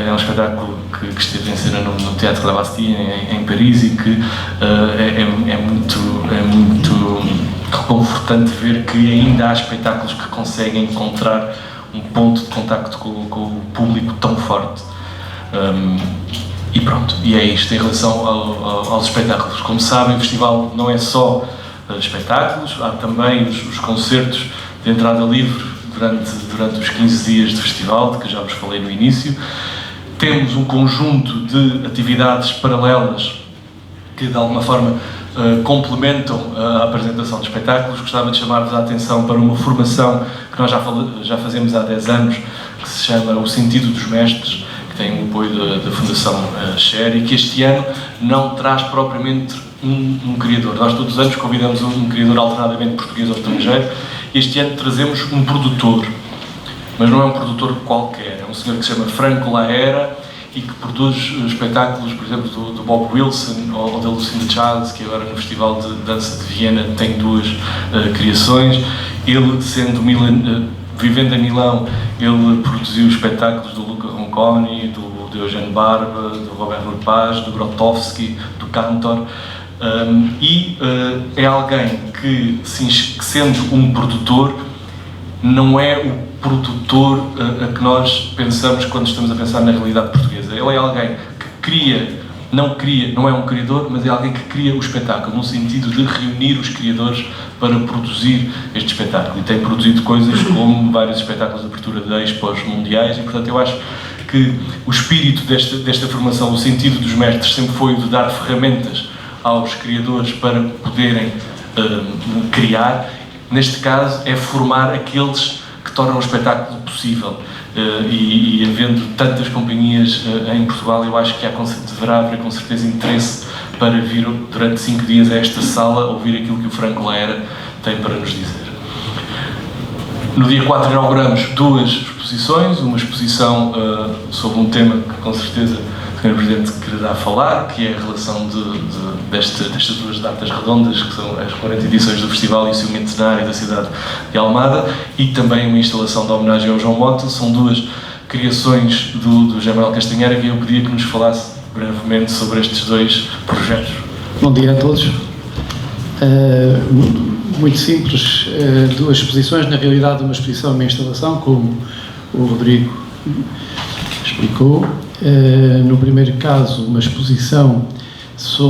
É um espetáculo que esteve em cena no Teatro da Bastille, em Paris, e que é muito reconfortante ver que ainda há espetáculos que conseguem encontrar um ponto de contacto com o público tão forte. E pronto, e é isto em relação aos espetáculos. Como sabem, o festival não é só espetáculos, há também os concertos de entrada livre durante os 15 dias de festival, de que já vos falei no início. Temos um conjunto de atividades paralelas que de alguma forma complementam a apresentação de espetáculos. Gostava de chamar-vos a atenção para uma formação que nós já fazemos há 10 anos, que se chama O Sentido dos Mestres, que tem o apoio da Fundação Share, e que este ano não traz propriamente um criador. Nós todos os anos convidamos um criador alternadamente português ou estrangeiro. Este ano trazemos um produtor, mas não é um produtor qualquer, é um senhor que se chama Franco Laera e que produz espetáculos, por exemplo, do Bob Wilson ou da Lucinda Childs, que agora no Festival de Dança de Viena tem 2 criações. Ele, vivendo em Milão, ele produziu espetáculos do Luca Ronconi, do Eugène Barba, do Robert Lepage, do Grotowski, do Cantor. É alguém que, sendo um produtor, não é o produtor a que nós pensamos quando estamos a pensar na realidade portuguesa. Ele é alguém que não é um criador, mas é alguém que cria o espetáculo, no sentido de reunir os criadores para produzir este espetáculo. E tem produzido coisas como vários espetáculos de abertura de expos mundiais, e portanto eu acho que o espírito desta formação, o sentido dos mestres, sempre foi o de dar ferramentas aos criadores para poderem criar. Neste caso é formar aqueles que tornam o espetáculo possível, e havendo tantas companhias em Portugal, eu acho que deverá haver com certeza interesse para vir durante 5 dias a esta sala ouvir aquilo que o Franco Laera tem para nos dizer. No dia 4 inauguramos 2 exposições, uma exposição sobre um tema que com certeza o Sr. Presidente quererá falar, que é a relação destas 2 datas redondas, que são as 40 edições do Festival e o seu centenário da cidade de Almada, e também uma instalação de homenagem ao João Mota. São 2 criações do José Manuel Castanheira, que eu pedia que nos falasse brevemente sobre estes 2 projetos. Bom dia a todos. Muito simples, 2 exposições, na realidade uma exposição e uma instalação, como o Rodrigo explicou. No primeiro caso, uma exposição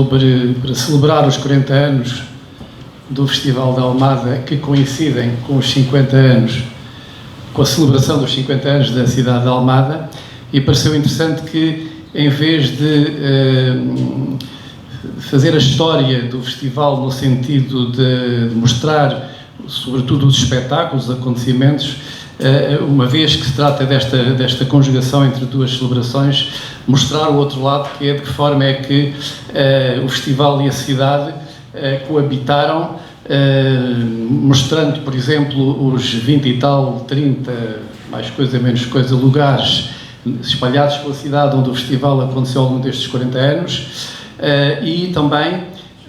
para celebrar os 40 anos do Festival de Almada, que coincidem com os 50 anos, com a celebração dos 50 anos da cidade de Almada, e pareceu interessante que, em vez de fazer a história do festival no sentido de mostrar, sobretudo, os espetáculos, os acontecimentos, uma vez que se trata desta conjugação entre 2 celebrações, mostrar o outro lado, que é de que forma é que o festival e a cidade coabitaram, mostrando, por exemplo, os 20 e tal, 30, mais coisa, menos coisa, lugares espalhados pela cidade onde o festival aconteceu ao longo destes 40 anos, e também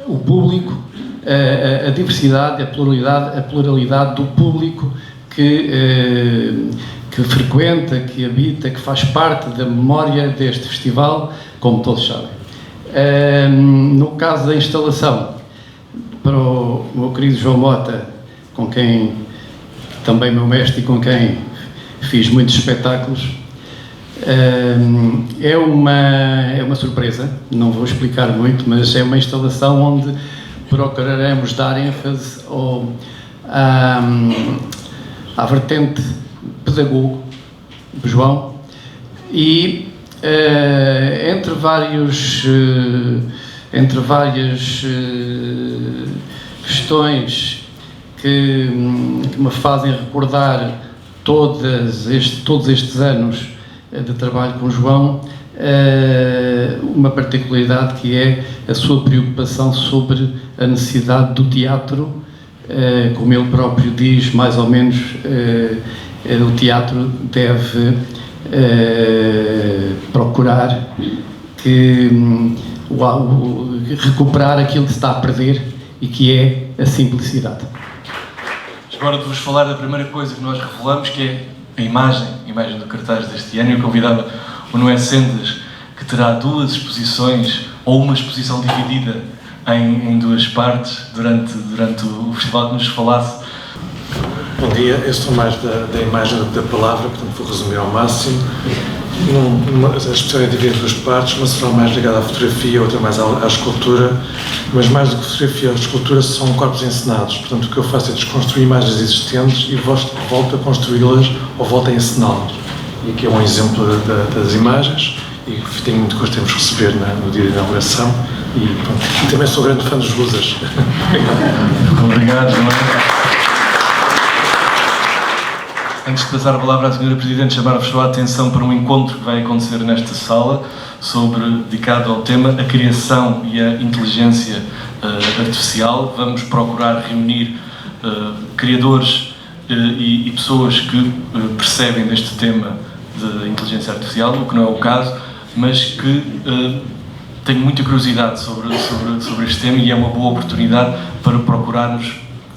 o público, a diversidade, a pluralidade do público que frequenta, que habita, que faz parte da memória deste festival, como todos sabem. No caso da instalação, para o meu querido João Mota, com quem também meu mestre e com quem fiz muitos espetáculos, é uma surpresa, não vou explicar muito, mas é uma instalação onde procuraremos dar ênfase à vertente pedagogo do João, e entre várias questões que me fazem recordar todos estes anos de trabalho com o João, uma particularidade que é a sua preocupação sobre a necessidade do teatro, como ele próprio diz, mais ou menos, o teatro deve procurar recuperar aquilo que se está a perder, e que é a simplicidade. Agora de vos falar da primeira coisa que nós revelamos, que é a imagem do cartaz deste ano. Eu convidava o Noé Sendas, que terá 2 exposições, ou uma exposição dividida em 2 partes durante o festival, que nos falasse. Bom dia, eu sou mais da imagem do que da palavra, portanto vou resumir ao máximo. A exposição é dividida em 2 partes, uma será mais ligada à fotografia, outra mais à escultura, mas mais do que fotografia ou escultura são corpos encenados. Portanto, o que eu faço é desconstruir imagens existentes e volto a construí-las ou volto a encená-las. E aqui é um exemplo das imagens, e tenho muito gosto de nos receber no dia de inauguração e pronto, também sou grande fã dos Luzas. Obrigado, João. Antes de passar a palavra à Sra. Presidente, chamar-vos a atenção para um encontro que vai acontecer nesta sala, dedicado ao tema a criação e a inteligência artificial. Vamos procurar reunir criadores e pessoas que percebem deste tema de inteligência artificial, o que não é o caso, mas que têm muita curiosidade sobre este tema e é uma boa oportunidade para procurarmos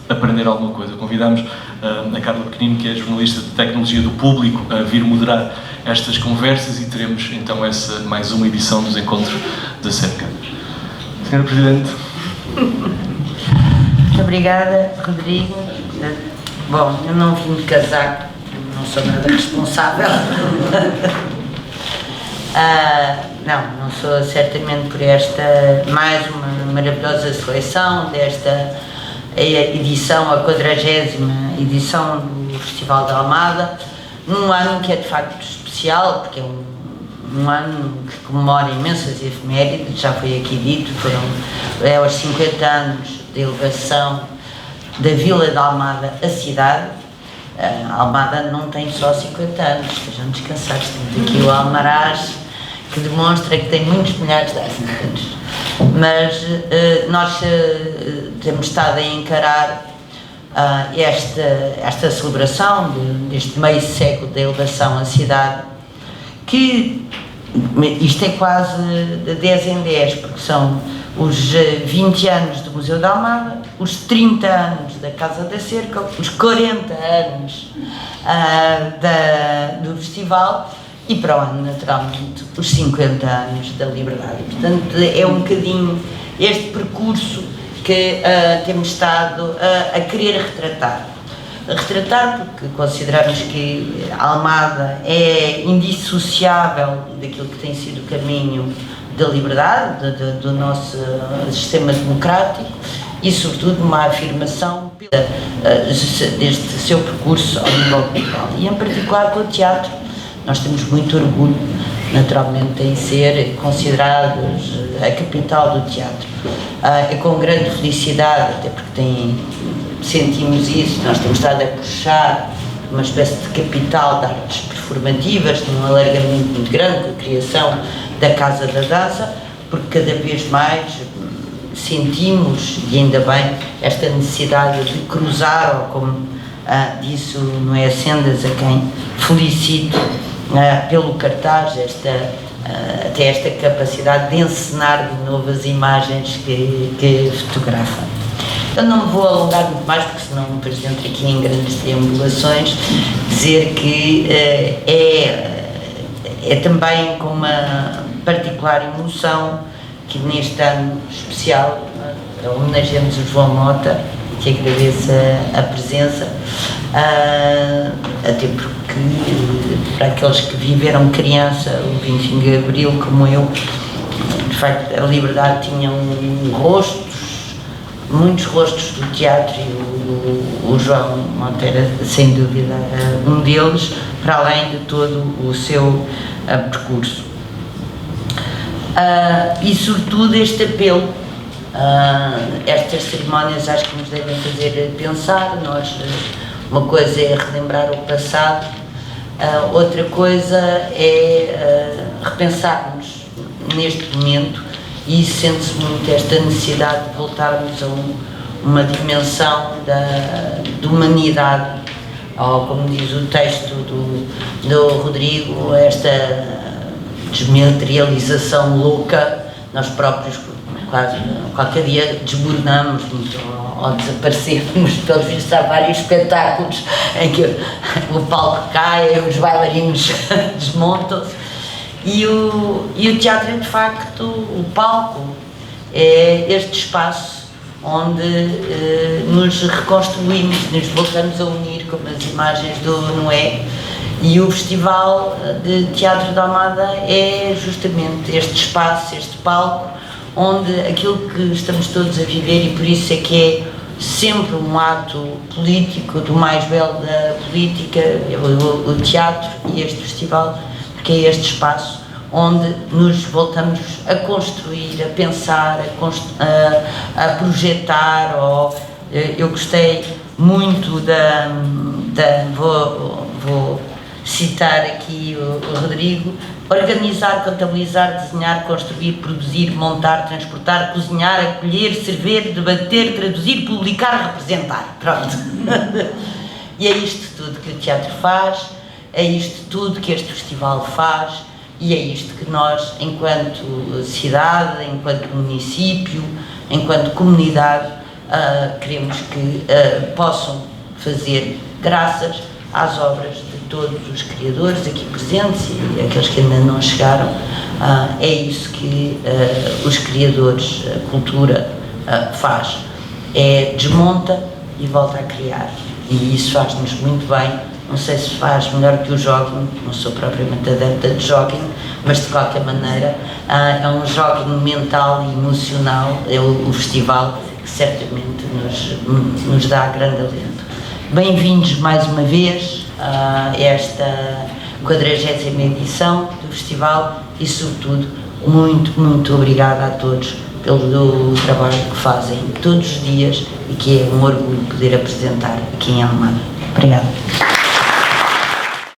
aprender alguma coisa. Convidamos a Carla Pequenino, que é jornalista de tecnologia do público, a vir moderar estas conversas e teremos então mais uma edição dos encontros da SEPCA. Sra. Presidente. Muito obrigada, Rodrigo. Bom, eu não vim de casaco, não sou nada responsável. Não sou certamente por esta mais uma maravilhosa seleção desta edição, a 40ª edição do Festival da Almada, num ano que é de facto especial, porque é um ano que comemora imensas efemérides, já foi aqui dito, é aos 50 anos da elevação da Vila da Almada à cidade. A Almada não tem só 50 anos, estejam descansados, temos aqui o Almaraz, que demonstra que tem muitos milhares de anos. Mas nós temos estado a encarar esta celebração deste meio século da elevação à cidade, que isto é quase de 10 em 10, porque são os 20 anos do Museu da Almada, os 30 anos da Casa da Cerca, os 40 anos do festival e para o ano, naturalmente, os 50 anos da Liberdade. Portanto, é um bocadinho este percurso que temos estado a querer retratar. Porque consideramos que a Almada é indissociável daquilo que tem sido o caminho da liberdade, do nosso sistema democrático e, sobretudo, uma afirmação deste seu percurso ao nível cultural. E, em particular, com o teatro, nós temos muito orgulho, naturalmente, em ser considerados a capital do teatro. É com grande felicidade, até porque sentimos isso, nós temos estado a puxar uma espécie de capital de artes performativas, num alargamento muito grande, com a criação da Casa da Dança, porque cada vez mais sentimos, e ainda bem, esta necessidade de cruzar, ou como disse o Noé Sendas, a quem felicito pelo cartaz, até esta capacidade de encenar de novo as imagens que fotografam. Eu não me vou alongar muito mais, porque senão depois entro aqui em grandes deambulações, dizer que é também com uma particular emoção que neste ano especial homenageamos o João Mota, que agradeço a presença, até porque para aqueles que viveram criança o 25 de Abril, como eu, de facto a Liberdade tinha muitos rostos do teatro e o João Mota era sem dúvida um deles, para além de todo o seu percurso. E sobretudo este apelo, estas cerimónias acho que nos devem fazer pensar. Uma coisa é relembrar o passado, outra coisa é repensarmos neste momento, e sente-se muito esta necessidade de voltarmos a uma dimensão da humanidade, ou como diz o texto do Rodrigo, esta desmaterialização louca. Nós próprios quase qualquer dia desmoronamos ou desaparecemos. Pelos vistos, há vários espetáculos em que o palco cai, os bailarinos desmontam-se. E o teatro é, de facto, o palco, é este espaço onde nos reconstruímos, nos voltamos a unir, como as imagens do Noé, e o Festival de Teatro da Almada é justamente este espaço, este palco, onde aquilo que estamos todos a viver, e por isso é que é sempre um ato político, do mais belo da política, o teatro e este festival, porque é este espaço onde nos voltamos a construir, a pensar, a projetar. Eu gostei muito vou citar aqui o Rodrigo: organizar, contabilizar, desenhar, construir, produzir, montar, transportar, cozinhar, acolher, servir, debater, traduzir, publicar, representar. Pronto. E é isto tudo que o teatro faz, é isto tudo que este festival faz, e é isto que nós, enquanto cidade, enquanto município, enquanto comunidade, queremos que possam fazer, graças às obras de todos os criadores aqui presentes e aqueles que ainda não chegaram. É isso que os criadores, a cultura faz, desmonta e volta a criar, e isso faz-nos muito bem. Não sei se faz melhor que o jogging, não sou propriamente adepta de jogging, mas de qualquer maneira é um jogging mental e emocional, é o festival que certamente nos dá grande alento. Bem-vindos mais uma vez a esta 40ª edição do festival e, sobretudo, muito obrigada a todos pelo trabalho que fazem todos os dias e que é um orgulho poder apresentar aqui em Almada. Obrigada.